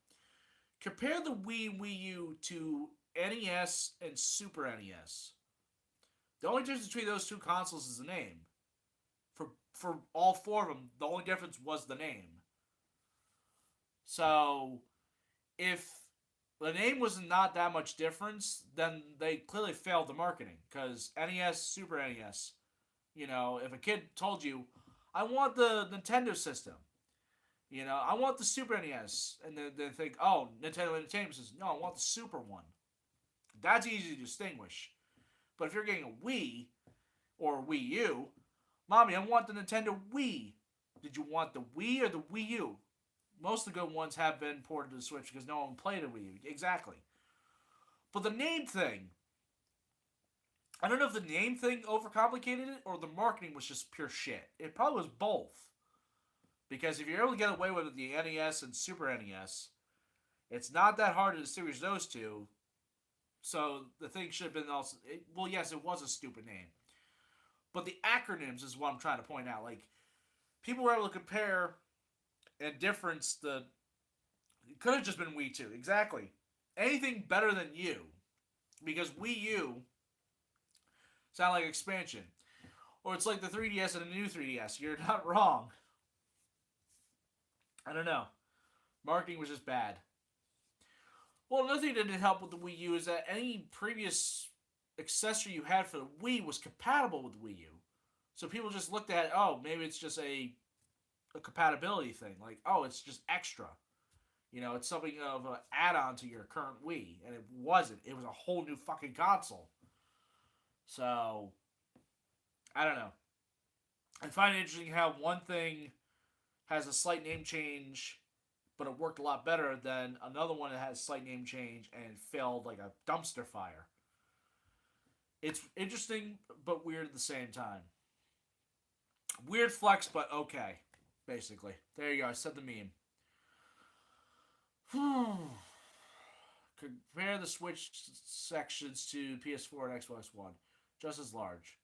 compare the Wii U to NES and Super NES. The only difference between those two consoles is the name. For all four of them, the only difference was the name. So, if the name was not that much difference, then they clearly failed the marketing. Because NES, Super NES, if a kid told you, I want the Nintendo system, I want the Super NES, and then they think, oh, Nintendo Entertainment System. No, I want the Super one. That's easy to distinguish. But if you're getting a Wii or Wii U, Mommy, I want the Nintendo Wii. Did you want the Wii or the Wii U? Most of the good ones have been ported to the Switch because no one played a Wii U. Exactly. But the name thing, I don't know if the name thing overcomplicated it or the marketing was just pure shit. It probably was both. Because if you're able to get away with the NES and Super NES, it's not that hard to distinguish those two. So the thing should have been also... yes, it was a stupid name. But the acronyms is what I'm trying to point out. Like, people were able to compare and difference the... It could have just been Wii 2. Exactly. Anything better than U. Because Wii U sound like expansion. Or it's like the 3DS and a new 3DS. You're not wrong. I don't know. Marketing was just bad. Well, another thing that didn't help with the Wii U is that any previous accessory you had for the Wii was compatible with the Wii U. So people just looked at, oh, maybe it's just a compatibility thing. Like, oh, it's just extra. It's something of an add-on to your current Wii. And it wasn't. It was a whole new fucking console. So, I don't know. I find it interesting how one thing has a slight name change, but it worked a lot better than another one that has a slight name change and failed like a dumpster fire. It's interesting, but weird at the same time. Weird flex, but okay. Basically. There you go. I said the meme. Compare the Switch sections to PS4 and Xbox One. Just as large.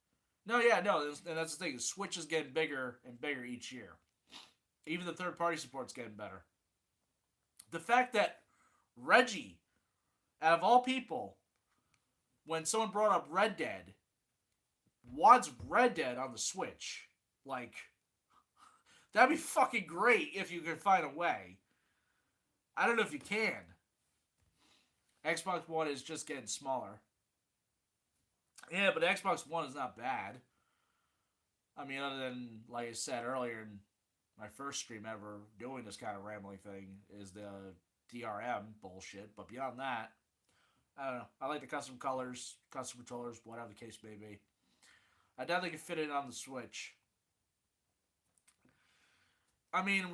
No, and that's the thing. The Switch is getting bigger and bigger each year. Even the third-party support's getting better. The fact that Reggie, out of all people, when someone brought up Red Dead, wants Red Dead on the Switch. Like, that'd be fucking great if you could find a way. I don't know if you can. Xbox One is just getting smaller. Yeah, but Xbox One is not bad. I mean, other than, like I said earlier, in my first stream ever doing this kind of rambling thing is the DRM bullshit. But beyond that, I don't know. I like the custom colors, custom controllers, whatever the case may be. I definitely can fit it on the Switch. I mean,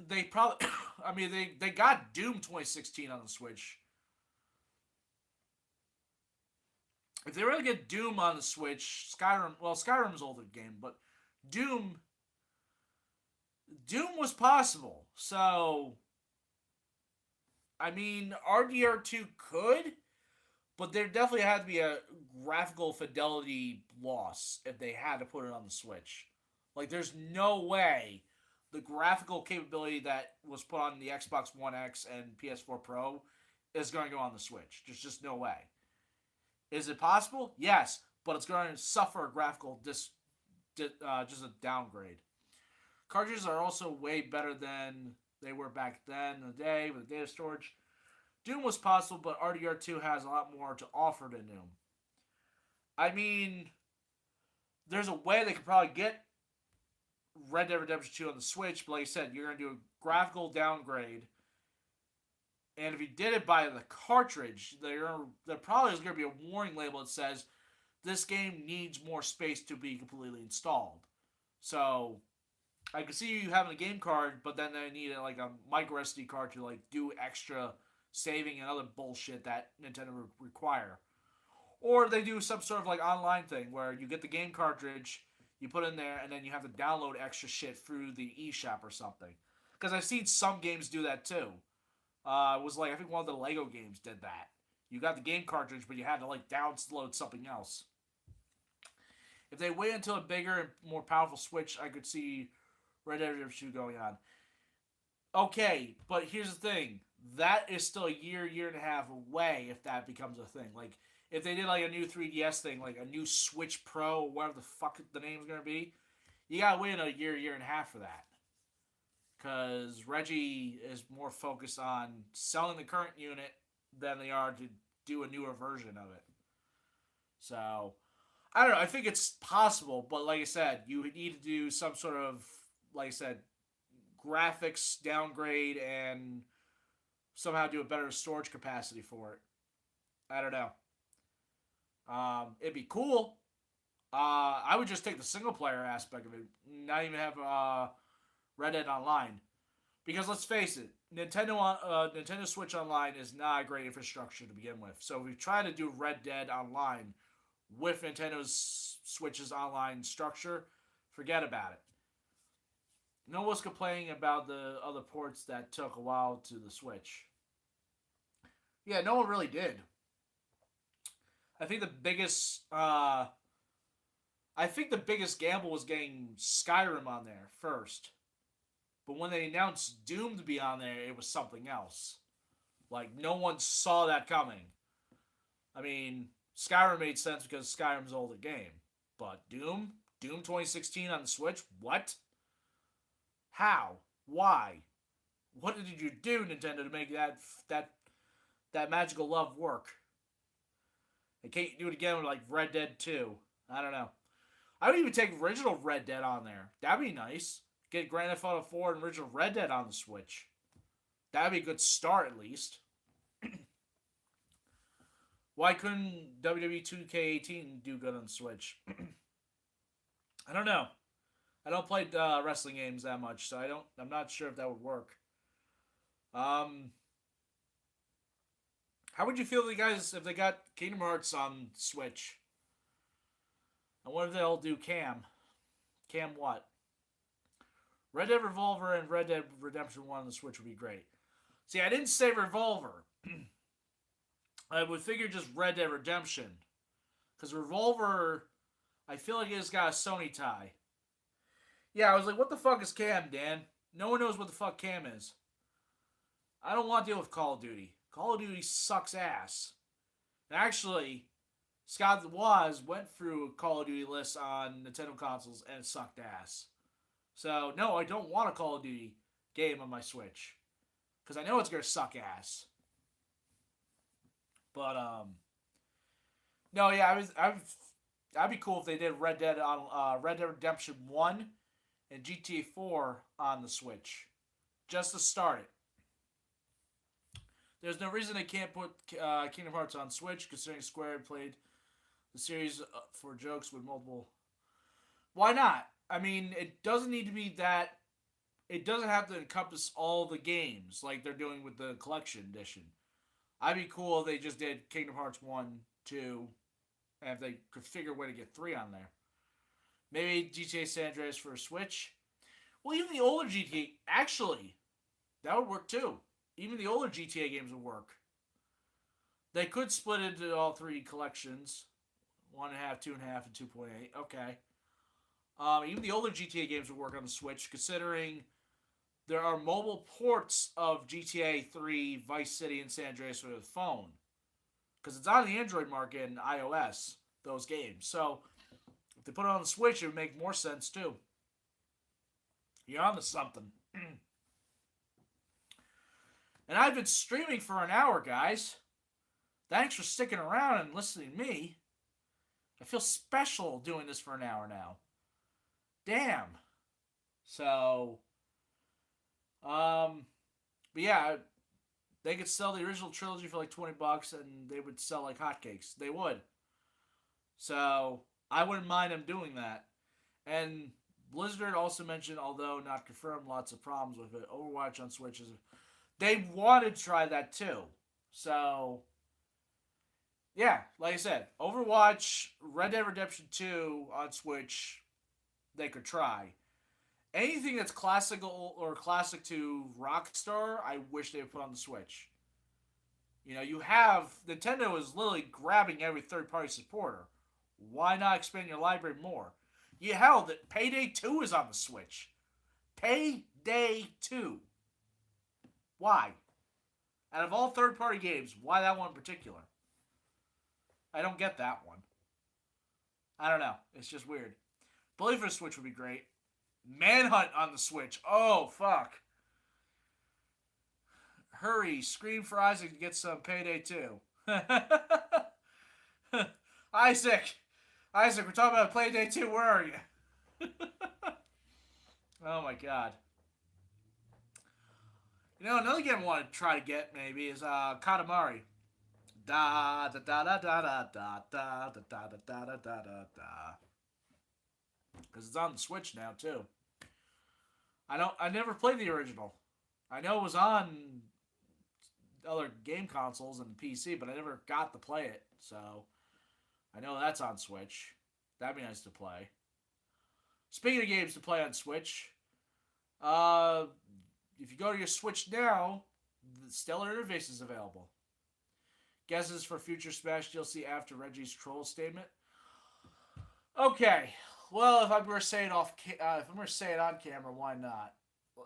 they probably... I mean, they got Doom 2016 on the Switch. If they were to get Doom on the Switch, Skyrim's older game, but Doom was possible. So, I mean, RDR2 could, but there definitely had to be a graphical fidelity loss if they had to put it on the Switch. Like, there's no way the graphical capability that was put on the Xbox One X and PS4 Pro is going to go on the Switch. There's just no way. Is it possible? Yes, but it's going to suffer a graphical just a downgrade. Cartridges are also way better than they were back then in the day with data storage. Doom was possible, but RDR2 has a lot more to offer than Doom. I mean, there's a way they could probably get Red Dead Redemption 2 on the Switch, but like I said, you're going to do a graphical downgrade. And if you did it by the cartridge, there probably is going to be a warning label that says this game needs more space to be completely installed. So I can see you having a game card, but then they need like a micro SD card to like do extra saving and other bullshit that Nintendo would require. Or they do some sort of like online thing where you get the game cartridge, you put in there, and then you have to download extra shit through the eShop or something. Because I've seen some games do that too. It was like, I think one of the Lego games did that. You got the game cartridge, but you had to like download something else. If they wait until a bigger and more powerful Switch, I could see Red Dead Redemption 2 going on. Okay, but here's the thing. That is still a year and a half away if that becomes a thing. Like, if they did like a new 3DS thing, like a new Switch Pro, or whatever the fuck the name's gonna be, you gotta wait a year and a half for that. Because Reggie is more focused on selling the current unit than they are to do a newer version of it. So, I don't know. I think it's possible, but like I said, you need to do some sort of, like I said, graphics downgrade and somehow do a better storage capacity for it. I don't know. It'd be cool. I would just take the single player aspect of it, not even have Red Dead Online, because let's face it, Nintendo Switch Online is not a great infrastructure to begin with. So if we try to do Red Dead Online with Nintendo's Switch's online structure, forget about it. No one's complaining about the other ports that took a while to the Switch. Yeah, no one really did. I think the biggest gamble was getting Skyrim on there first. But when they announced Doom to be on there, it was something else. Like, no one saw that coming. I mean, Skyrim made sense because Skyrim's an older game. But Doom 2016 on the Switch? What? How? Why? What did you do, Nintendo, to make that magical love work? They can't do it again with like Red Dead 2. I don't know. I would even take original Red Dead on there. That'd be nice. Get Grand Theft Auto 4 and original Red Dead on the Switch. That'd be a good start at least. Why couldn't WWE 2K18 do good on the Switch? I don't know. I don't play wrestling games that much, so I'm not sure if that would work. How would you feel if they got Kingdom Hearts on Switch? I wonder if they'll do Cam. Cam what? Red Dead Revolver and Red Dead Redemption 1 on the Switch would be great. See, I didn't say Revolver. I would figure just Red Dead Redemption. Because Revolver, I feel like it's got a Sony tie. Yeah, I was like, what the fuck is Cam, Dan? No one knows what the fuck Cam is. I don't want to deal with Call of Duty. Call of Duty sucks ass. And actually, Scott Waz went through a Call of Duty list on Nintendo consoles and it sucked ass. So, no, I don't want a Call of Duty game on my Switch. Because I know it's going to suck ass. But, no, yeah, that'd be cool if they did Red Dead Redemption 1 and GTA 4 on the Switch. Just to start it. There's no reason they can't put Kingdom Hearts on Switch, considering Square had played the series for jokes with multiple... Why not? I mean, it doesn't need to be that... It doesn't have to encompass all the games like they're doing with the Collection Edition. I'd be cool if they just did Kingdom Hearts 1, 2, and if they could figure a way to get 3 on there. Maybe GTA San Andreas for a Switch. Well, even the older GTA... Actually, that would work too. Even the older GTA games would work. They could split into all 3 collections. 1.5, 2.5, and 2.8. Okay. Even the older GTA games would work on the Switch, considering there are mobile ports of GTA 3, Vice City, and San Andreas for the phone. Because it's on the Android market and iOS, those games. So if they put it on the Switch, it would make more sense too. You're on to something. And I've been streaming for an hour, guys. Thanks for sticking around and listening to me. I feel special doing this for an hour now. Damn. So, but yeah, they could sell the original trilogy for like $20 and they would sell like hotcakes. They would. So, I wouldn't mind them doing that. And Blizzard also mentioned, although not confirmed, lots of problems with it. Overwatch on Switch is. They wanted to try that too. So, yeah, like I said, Overwatch, Red Dead Redemption 2 on Switch, they could try. Anything that's classical or classic to Rockstar, I wish they would put on the Switch. You know, you have Nintendo is literally grabbing every third-party supporter. Why not expand your library more? You hell that Payday 2 is on the Switch. Payday 2. Why? Out of all third-party games, why that one in particular? I don't get that one. I don't know. It's just weird. Bully for the Switch would be great. Manhunt on the Switch. Oh, fuck. Hurry. Scream for Isaac to get some Payday 2. Isaac. Isaac, we're talking about Payday 2. Where are you? Oh, my God. You know, another game I want to try to get, maybe, is Katamari. Da da da da da da da da da da da da da da. Because it's on the Switch now too. I never played the original. I know it was on other game consoles and PC, but I never got to play it. So I know that's on Switch. That'd be nice to play. Speaking of games to play on Switch, if you go to your Switch now, the Stellar Interface is available. Guesses for future Smash DLC after Reggie's troll statement. Okay, well, if I'm going to say it on camera, why not?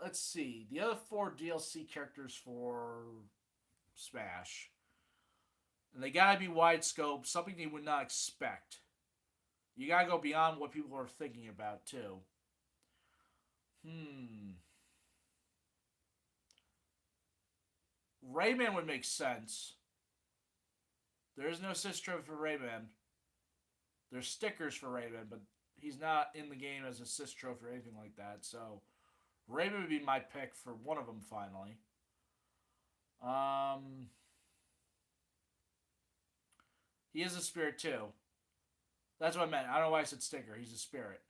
Let's see. The other 4 DLC characters for Smash, and they gotta be wide scope, something you would not expect. You gotta go beyond what people are thinking about too. Rayman would make sense. There is no assist trophy for Rayman. There's stickers for Rayman, but he's not in the game as an assist trophy or anything like that. So Rayman would be my pick for one of them finally. He is a spirit too. That's what I meant. I don't know why I said sticker. He's a spirit.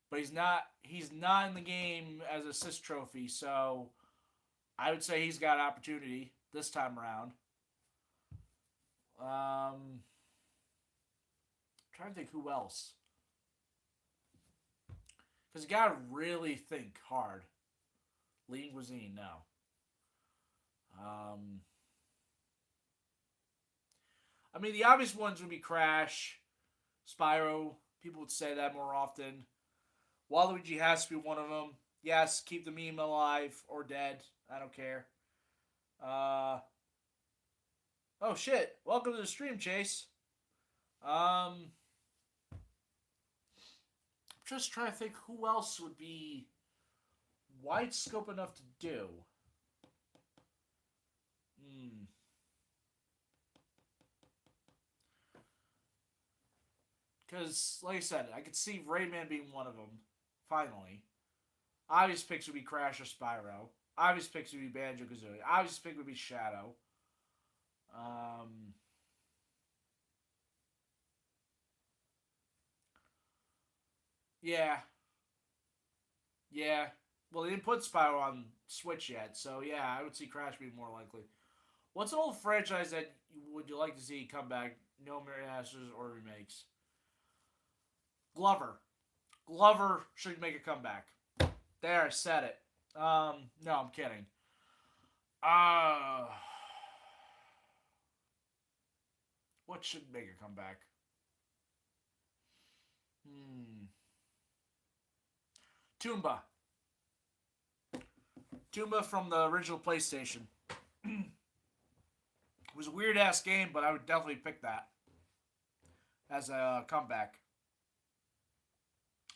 But he's not in the game as an assist trophy, so I would say he's got an opportunity this time around. I'm trying to think who else. Because you gotta really think hard. Lean Cuisine, no. I mean, the obvious ones would be Crash, Spyro. People would say that more often. Waluigi has to be one of them. Yes, keep the meme alive or dead. I don't care. Oh shit! Welcome to the stream, Chase. I'm just trying to think who else would be wide scope enough to do. Because, like I said, I could see Rayman being one of them. Finally. Obvious picks would be Crash or Spyro. Obvious picks would be Banjo-Kazooie. Obvious pick would be Shadow. Yeah. Yeah. Well, they didn't put Spyro on Switch yet, so yeah, I would see Crash being more likely. What's an old franchise that would you like to see come back? No remasters or remakes. Glover. Glover should make a comeback. There, I said it. No, I'm kidding. What should make a comeback? Toomba. Tuma from the original PlayStation. It was a weird ass game, but I would definitely pick that as a comeback.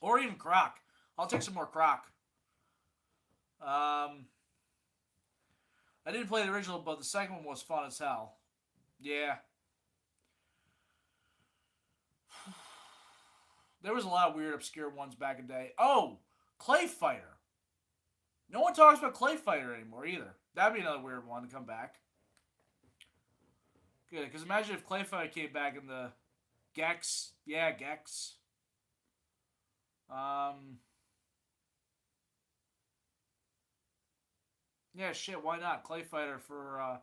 Or even Croc. I'll take some more Croc. I didn't play the original, but the second one was fun as hell. Yeah. There was a lot of weird, obscure ones back in the day. Oh! Clay Fighter. No one talks about Clay Fighter anymore either. That'd be another weird one to come back. Good, because imagine if Clay Fighter came back in the Gex. Yeah, Gex. Yeah, shit, why not? Clay Fighter for,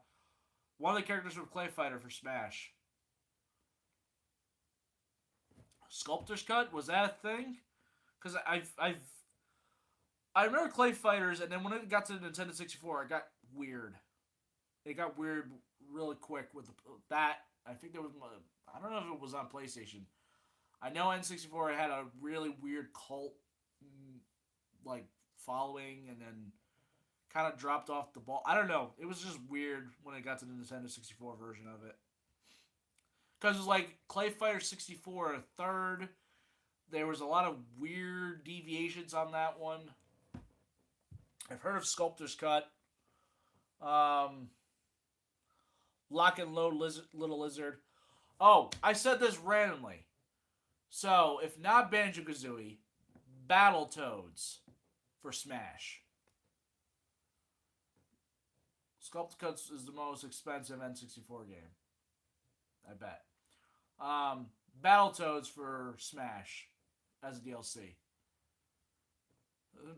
one of the characters from Clay Fighter for Smash. Sculptor's Cut? Was that a thing? Because I remember Clay Fighters, and then when it got to the Nintendo 64, it got weird. It got weird really quick with that. I think there was, I don't know if it was on PlayStation. I know N64 had a really weird cult, like, following, and then kind of dropped off the ball. I don't know. It was just weird when it got to the Nintendo 64 version of it. Because it was like Clay Fighter 64, a third. There was a lot of weird deviations on that one. I've heard of Sculptor's Cut. Lock and Load Little Lizard. Oh, I said this randomly. So, if not Banjo-Kazooie, Battletoads for Smash. Sculptor's Cut is the most expensive N64 game. I bet. Battletoads for Smash as a DLC.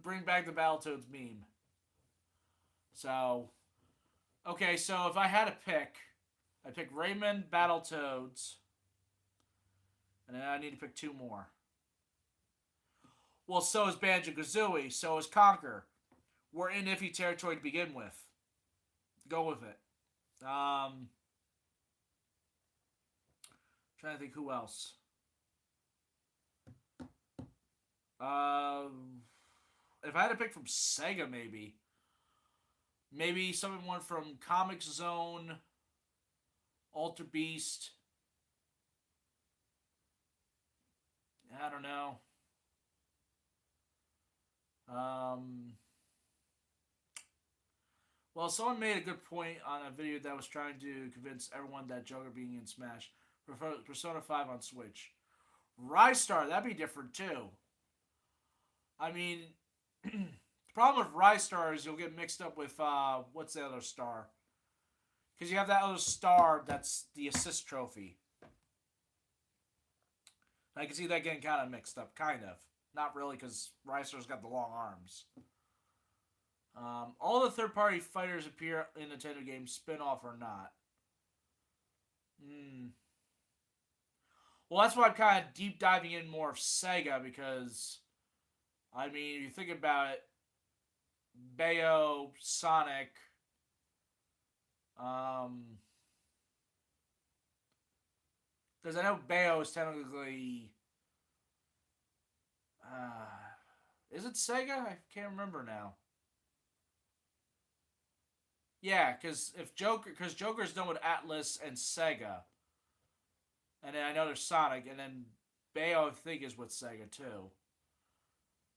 Bring back the Battletoads meme. So, okay, so if I had to pick, I'd pick Rayman, Battletoads, and then I need to pick two more. Well, so is Banjo-Kazooie, so is Conker. We're in iffy territory to begin with. Go with it. Trying to think who else. If I had to pick from Sega, maybe someone from Comic Zone, Alter Beast. I don't know. Well, someone made a good point on a video that was trying to convince everyone that Joker being in Smash. Persona 5 on Switch. Rystar, that'd be different too. I mean, the problem with Rystar is you'll get mixed up with, what's the other star? Because you have that other star that's the assist trophy. I can see that getting kind of mixed up, kind of. Not really, because Rystar's got the long arms. All the third-party fighters appear in Nintendo games, spin-off or not. Well, that's why I'm kind of deep diving in more of Sega, because, I mean, if you think about it, Bayo, Sonic, because I know Bayo is technically, is it Sega? I can't remember now. Yeah, because Joker's done with Atlas and Sega. And then I know there's Sonic, and then Bayo I think is with Sega too.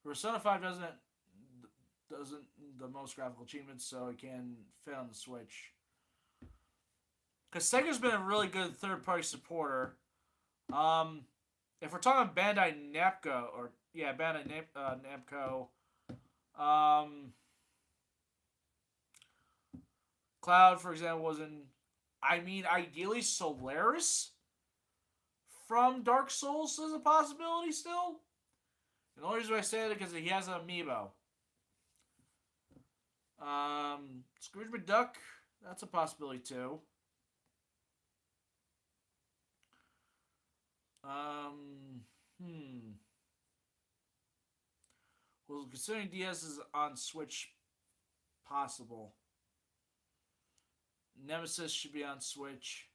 Persona 5 doesn't the most graphical achievements, so it can fit on the Switch. Because Sega's been a really good third-party supporter. If we're talking Bandai Namco, Namco, Cloud, for example, was in. I mean, ideally Solaris from Dark Souls is a possibility still. And the only reason I say that is because he has an amiibo. Scrooge McDuck, that's a possibility too. Well, considering DS is on Switch, possible. Nemesis should be on Switch.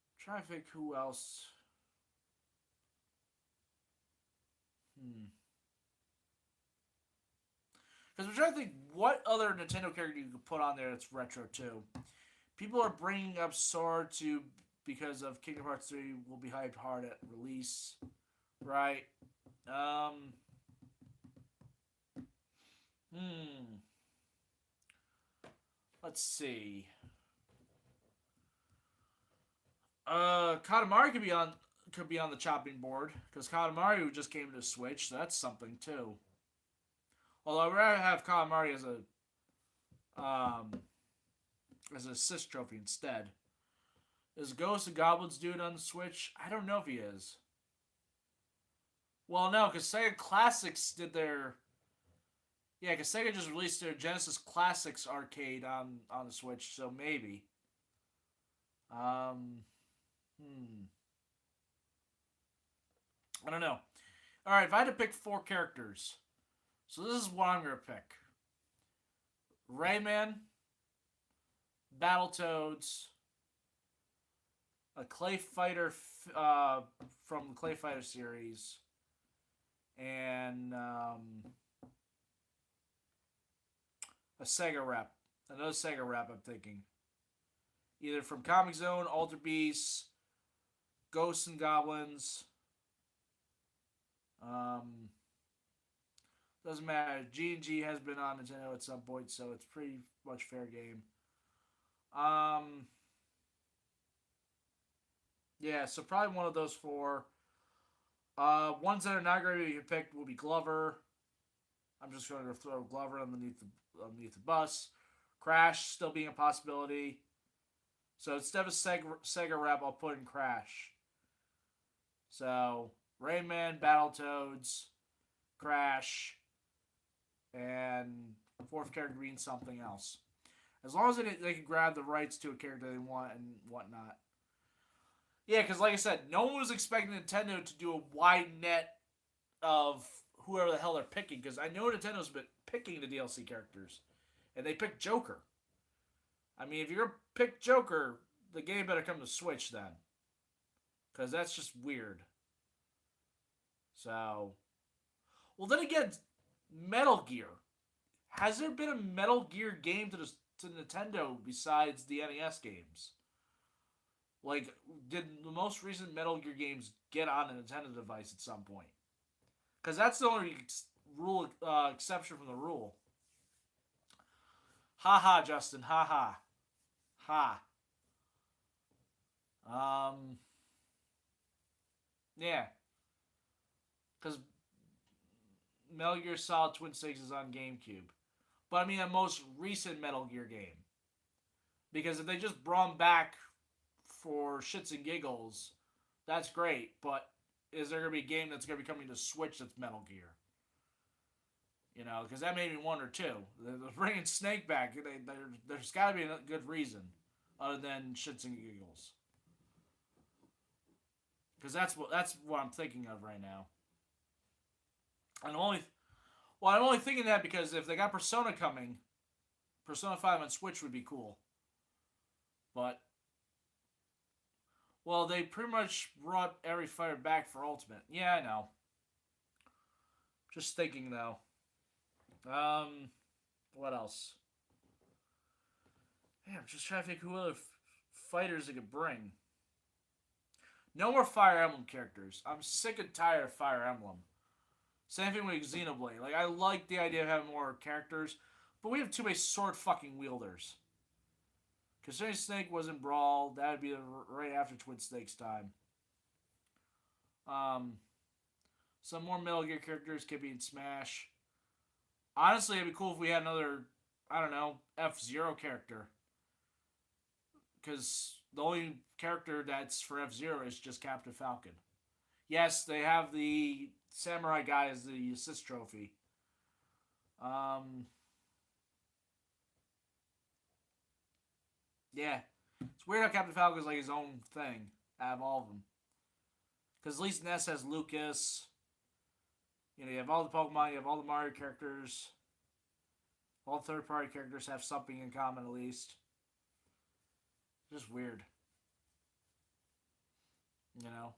I'm trying to think who else. Because I'm trying to think what other Nintendo character you could put on there that's retro too. People are bringing up Sora to because of Kingdom Hearts 3 will be hyped hard at release, right? Um, hmm. Let's see. Katamari could be on the chopping board because Katamari just came to Switch, so that's something too. Although I'd rather have Katamari um as an assist trophy instead. Is Ghosts and Goblins dude on the Switch? I don't know if he is. Well, no, because Sega Classics did their yeah, because Sega just released their Genesis Classics arcade on the Switch, so maybe. Um, hmm. I don't know. All right, if I had to pick four characters, so this is what I'm gonna pick: Rayman, Battletoads, a Clay Fighter from the Clay Fighter series, and a Sega rep. Another Sega rep, I'm thinking. Either from Comic Zone, Alter Beasts, Ghosts and Goblins. Um, doesn't matter. G&G has been on Nintendo at some point, so it's pretty much fair game. Um, yeah, so probably one of those four. Ones that are not going to be picked will be Glover. I'm just going to throw Glover underneath the bus. Crash still being a possibility. So instead of Sega rep, I'll put in Crash. So Rayman, Battletoads, Crash, and fourth character being something else. As long as they can grab the rights to a character they want and whatnot. Yeah, because like I said, no one was expecting Nintendo to do a wide net of whoever the hell they're picking. Because I know Nintendo's been picking the DLC characters. And they picked Joker. I mean, if you're going to pick Joker, the game better come to Switch then. Because that's just weird. So. Well, then again, Metal Gear. Has there been a Metal Gear game to Nintendo besides the NES games? Like, did the most recent Metal Gear games get on a Nintendo device at some point? Because that's the only exception from the rule. Ha ha, Justin. Ha ha. Ha. Yeah. Because Metal Gear Solid Twin Snakes is on GameCube. But I mean, a most recent Metal Gear game. Because if they just brought them back for shits and giggles, that's great. But is there going to be a game that's going to be coming to Switch that's Metal Gear? You know, because that made me wonder too. They're bringing Snake back. There's got to be a good reason other than shits and giggles. Because that's what I'm thinking of right now. And I'm only thinking that because if they got Persona coming, Persona 5 on Switch would be cool. But well, they pretty much brought every fighter back for Ultimate. Yeah, I know. Just thinking though. What else? Yeah, I'm just trying to think who other fighters they could bring. No more Fire Emblem characters. I'm sick and tired of Fire Emblem. Same thing with Xenoblade. Like, I like the idea of having more characters, but we have too many sword fucking wielders. Considering Snake was in Brawl, that would be right after Twin Snakes time. Some more Metal Gear characters could be in Smash. Honestly, it'd be cool if we had another, I don't know, F-Zero character. Because the only character that's for F-Zero is just Captain Falcon. Yes, they have the Samurai guy as the assist trophy. Yeah. It's weird how Captain Falcon's like his own thing out of all of them. Because at least Ness has Lucas. You know, you have all the Pokemon, you have all the Mario characters. All the third-party characters have something in common at least. Just weird. You know?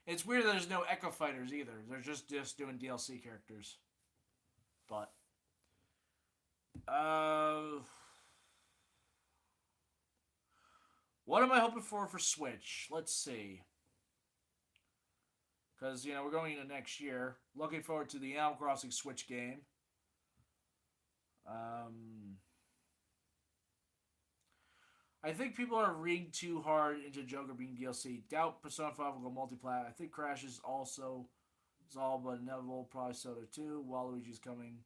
It's weird that there's no Echo Fighters either. They're just doing DLC characters. But Uh, what am I hoping for Switch? Let's see. Because, we're going into next year. Looking forward to the Animal Crossing Switch game. Um, I think people are reading too hard into Joker being DLC. Doubt Persona 5 will go multiplat. I think Crash is also is all but inevitable. Probably Soda too. Waluigi's coming.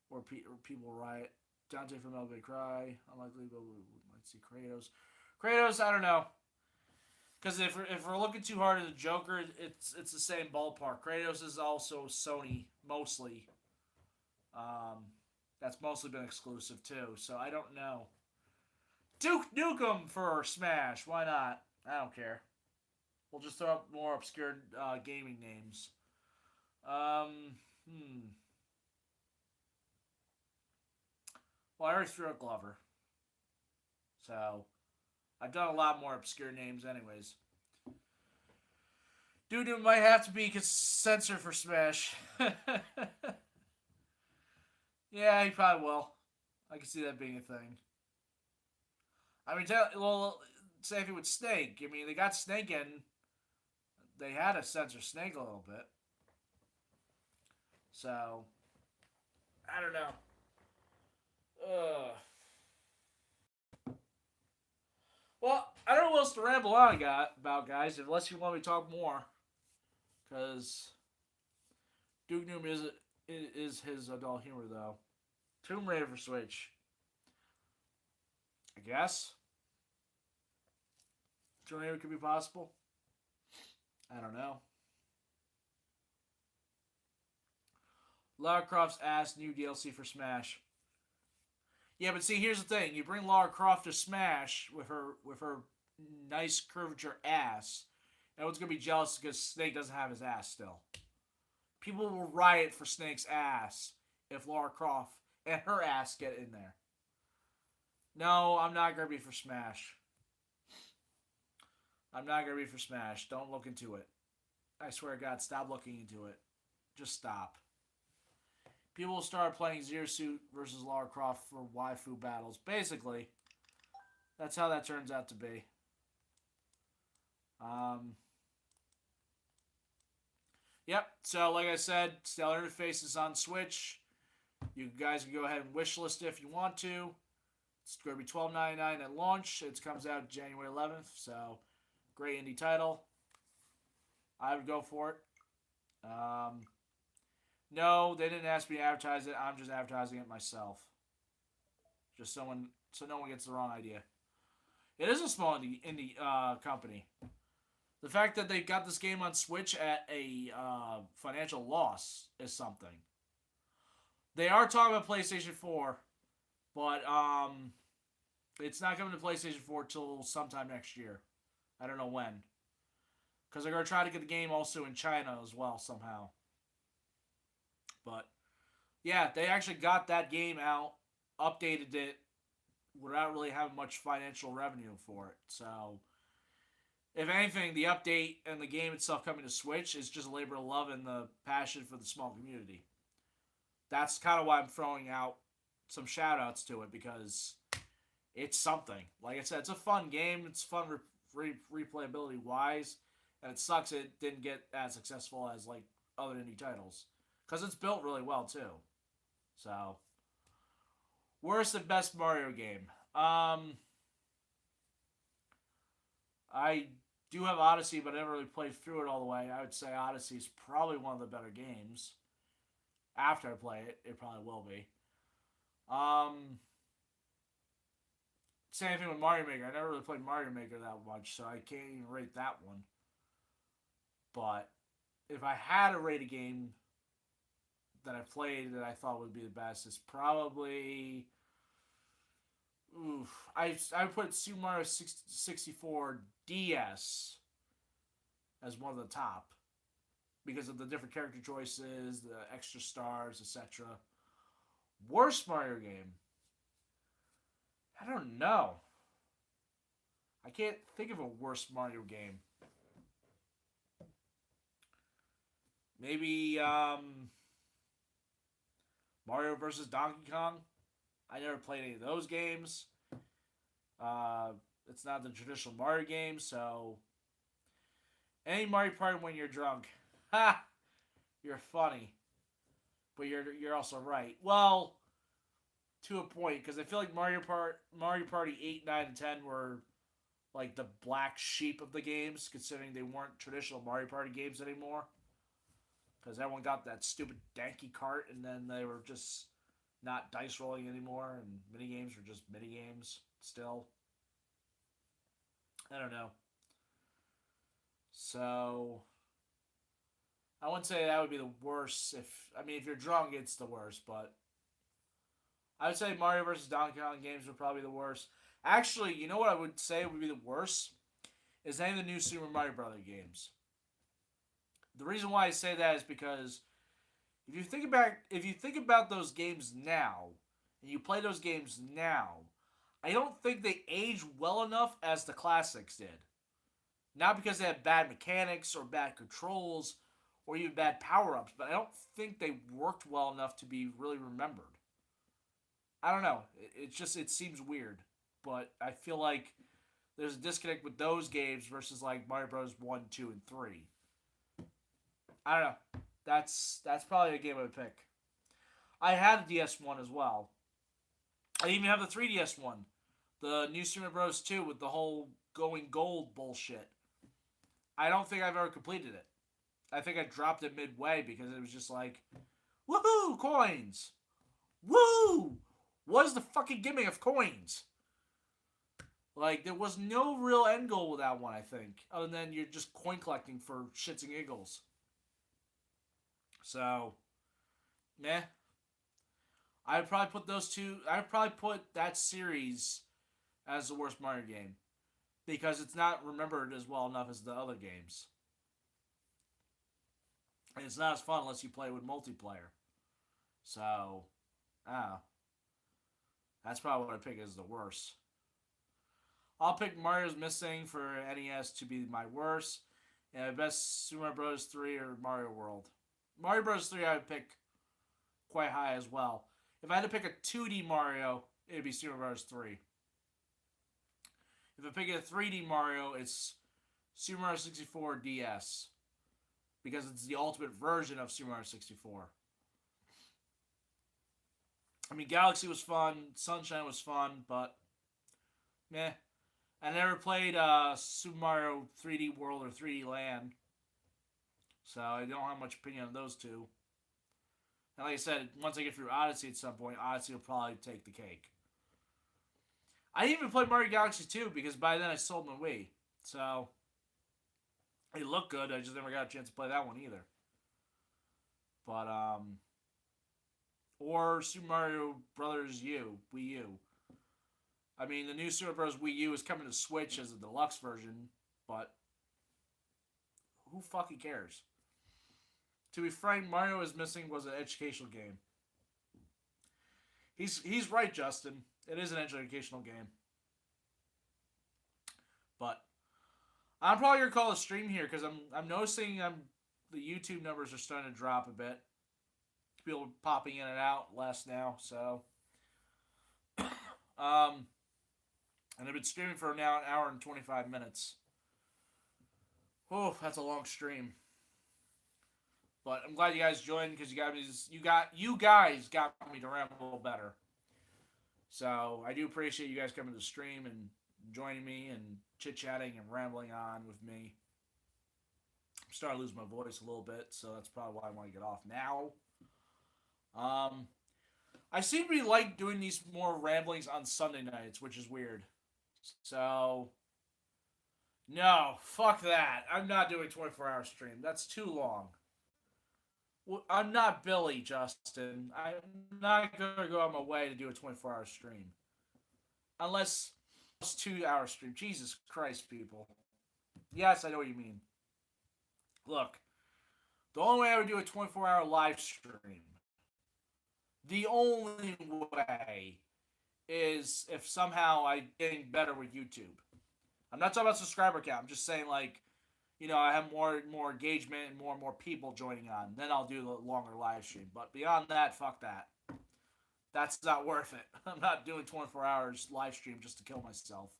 Or people riot. Dante from Metal May Cry. Unlikely, but we might see Kratos. Kratos, I don't know. Because if we're looking too hard at the Joker, it's the same ballpark. Kratos is also Sony mostly. That's mostly been exclusive too. So I don't know. Duke Nukem for Smash. Why not? I don't care. We'll just throw up more obscure gaming names. Well, I already threw out Glover. So, I've done a lot more obscure names anyways. Dude, might have to be censored for Smash. Yeah, he probably will. I can see that being a thing. I mean, same thing with Snake. I mean, they got Snake in. They had to censor Snake a little bit. So, I don't know. Well, I don't know what else to ramble on about, guys, unless you want me to talk more. Because Duke Nukem is his adult humor, though. Tomb Raider for Switch. I guess. Tomb Raider could be possible. I don't know. Lara Croft's ass new DLC for Smash. Yeah, but see, here's the thing: you bring Lara Croft to Smash with her nice curvature ass, everyone's gonna be jealous because Snake doesn't have his ass still. People will riot for Snake's ass if Lara Croft and her ass get in there. No, I'm not gonna be for Smash. I'm not gonna be for Smash. Don't look into it. I swear to God, stop looking into it. Just stop. People will start playing Zero Suit versus Lara Croft for waifu battles. Basically, that's how that turns out to be. Yep. So, like I said, Stellar Interface is on Switch. You guys can go ahead and wishlist it if you want to. It's going to be $12.99 at launch. It comes out January 11th. So, great indie title. I would go for it. No, they didn't ask me to advertise it. I'm just advertising it myself. So no one gets the wrong idea. It is a small indie company. The fact that they got this game on Switch at a financial loss is something. They are talking about PlayStation 4, but it's not coming to PlayStation 4 till sometime next year. I don't know when. Because they're going to try to get the game also in China as well somehow. But, yeah, they actually got that game out, updated it, without really having much financial revenue for it. So, if anything, the update and the game itself coming to Switch is just a labor of love and the passion for the small community. That's kind of why I'm throwing out some shout-outs to it, because it's something. Like I said, it's a fun game. It's fun replayability-wise, and it sucks it didn't get as successful as, like, other indie titles. Because it's built really well, too. So, worst and best Mario game. I do have Odyssey, but I never really played through it all the way. I would say Odyssey is probably one of the better games. After I play it, it probably will be. Same thing with Mario Maker. I never really played Mario Maker that much, so I can't even rate that one. But if I had to rate a game that I played that I thought would be the best, it's probably... I would put Super Mario 64 DS as one of the top because of the different character choices, the extra stars, etc. Worst Mario game? I don't know. I can't think of a worst Mario game. Maybe Mario vs. Donkey Kong? I never played any of those games. Uh, it's not the traditional Mario game, so any Mario Party when you're drunk, ha, you're funny, but you're also right. Well, to a point, because I feel like Mario Party 8, 9, and 10 were like the black sheep of the games, considering they weren't traditional Mario Party games anymore. Because everyone got that stupid danky cart, and then they were just not dice rolling anymore, and mini games were just mini games still. I don't know. So I wouldn't say that would be the worst. If you're drunk, it's the worst. But I would say Mario versus Donkey Kong games would probably be the worst. Actually, you know what I would say would be the worst is any of the new Super Mario Brothers games. The reason why I say that is because if you think about those games now and you play those games now, I don't think they age well enough as the classics did. Not because they had bad mechanics or bad controls or even bad power ups, but I don't think they worked well enough to be really remembered. I don't know. It seems weird, but I feel like there's a disconnect with those games versus like Mario Bros. 1, 2, and 3. I don't know. That's probably a game I would pick. I had the DS one as well. I even have the 3DS one, the New Super Bros. 2 with the whole going gold bullshit. I don't think I've ever completed it. I think I dropped it midway because it was just like, woohoo, coins! Woo! What is the fucking gimmick of coins? Like, there was no real end goal with that one, I think, other than you're just coin collecting for shits and giggles. So, meh. I'd probably put those two. I'd probably put that series as the worst Mario game because it's not remembered as well enough as the other games, and it's not as fun unless you play with multiplayer. So, ah, that's probably what I pick as the worst. I'll pick Mario's Missing for NES to be my worst, and best Super Mario Bros. 3 or Mario World. Mario Bros. 3 I would pick quite high as well. If I had to pick a 2D Mario, it'd be Super Mario Bros. 3. If I pick a 3D Mario, it's Super Mario 64 DS. Because it's the ultimate version of Super Mario 64. I mean, Galaxy was fun, Sunshine was fun, but meh. I never played Super Mario 3D World or 3D Land, so I don't have much opinion on those two. And like I said, once I get through Odyssey at some point, Odyssey will probably take the cake. I didn't even play Mario Galaxy 2 because by then I sold my Wii. So, it looked good. I just never got a chance to play that one either. But, or Super Mario Brothers U, Wii U. I mean, the new Super Bros. Wii U is coming to Switch as a deluxe version, but who fucking cares? To be frank, Mario is Missing was an educational game. He's right, Justin. It is an educational game. But I'm probably gonna call a stream here because I'm noticing the YouTube numbers are starting to drop a bit. People popping in and out less now, so and I've been streaming for now an hour and 25 minutes. Oh, that's a long stream. But I'm glad you guys joined because you guys got me to ramble better. So I do appreciate you guys coming to the stream and joining me and chit chatting and rambling on with me. I'm starting to lose my voice a little bit, so that's probably why I want to get off now. I seem to be like doing these more ramblings on Sunday nights, which is weird. So, no, fuck that. I'm not doing 24-hour stream. That's too long. I'm not Billy, Justin. I'm not going to go out my way to do a 24-hour stream. Unless it's a 2-hour stream. Jesus Christ, people. Yes, I know what you mean. Look, the only way I would do a 24-hour live stream, the only way is if somehow I'm getting better with YouTube. I'm not talking about subscriber count. I'm just saying, like, I have more engagement and more people joining on. Then I'll do the longer live stream. But beyond that, fuck that. That's not worth it. I'm not doing 24 hours live stream just to kill myself.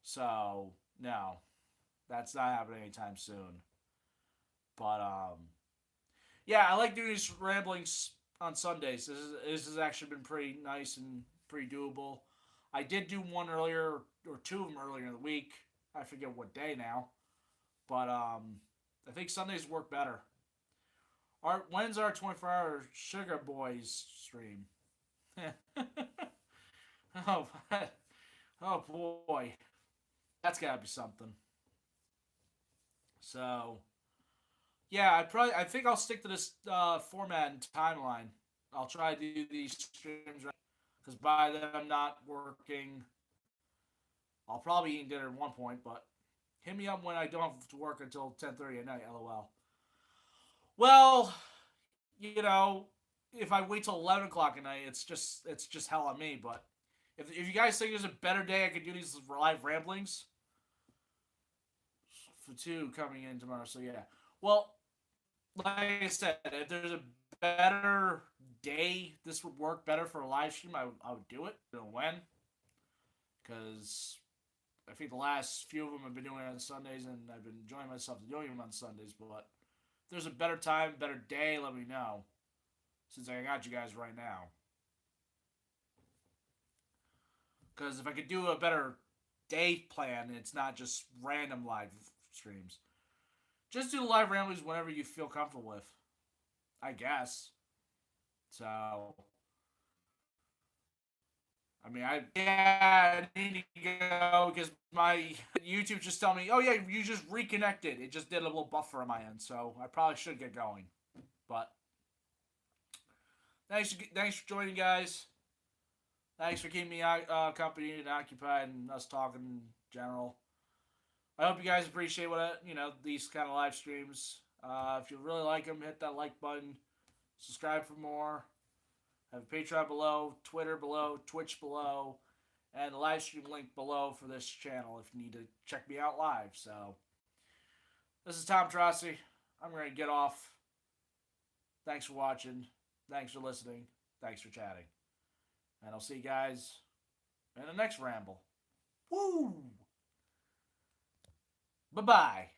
So no, that's not happening anytime soon. But yeah, I like doing these ramblings on Sundays. This has actually been pretty nice and pretty doable. I did do one earlier, or two of them earlier in the week. I forget what day now, but I think Sundays work better. When's our 24-hour Sugar Boys stream? oh, oh boy, that's gotta be something. So yeah, I think I'll stick to this format and timeline. I'll try to do these streams because by then I'm not working. I'll probably eat dinner at one point, but hit me up when I don't have to work until 10:30 at night. LOL. Well, you know, if I wait till 11 o'clock at night, it's just hell on me. But if you guys think there's a better day I could do these live ramblings, for two coming in tomorrow. So yeah. Well, like I said, if there's a better day, this would work better for a live stream. I would do it. I don't know when, because I think the last few of them I've been doing it on Sundays, and I've been enjoying myself doing them on Sundays. But if there's a better time, better day, let me know. Since I got you guys right now, because if I could do a better day plan, it's not just random live streams. Just do the live ramblings whenever you feel comfortable with, I guess. So, I mean, I need to go because my YouTube just tell me, oh yeah, you just reconnected. It just did a little buffer on my end, so I probably should get going. But thanks for joining, guys. Thanks for keeping me company and occupied and us talking in general. I hope you guys appreciate these kind of live streams. If you really like them, hit that like button. Subscribe for more. I have a Patreon below, Twitter below, Twitch below, and the live stream link below for this channel if you need to check me out live. So, this is Tom Trossi. I'm going to get off. Thanks for watching. Thanks for listening. Thanks for chatting. And I'll see you guys in the next ramble. Woo! Bye-bye.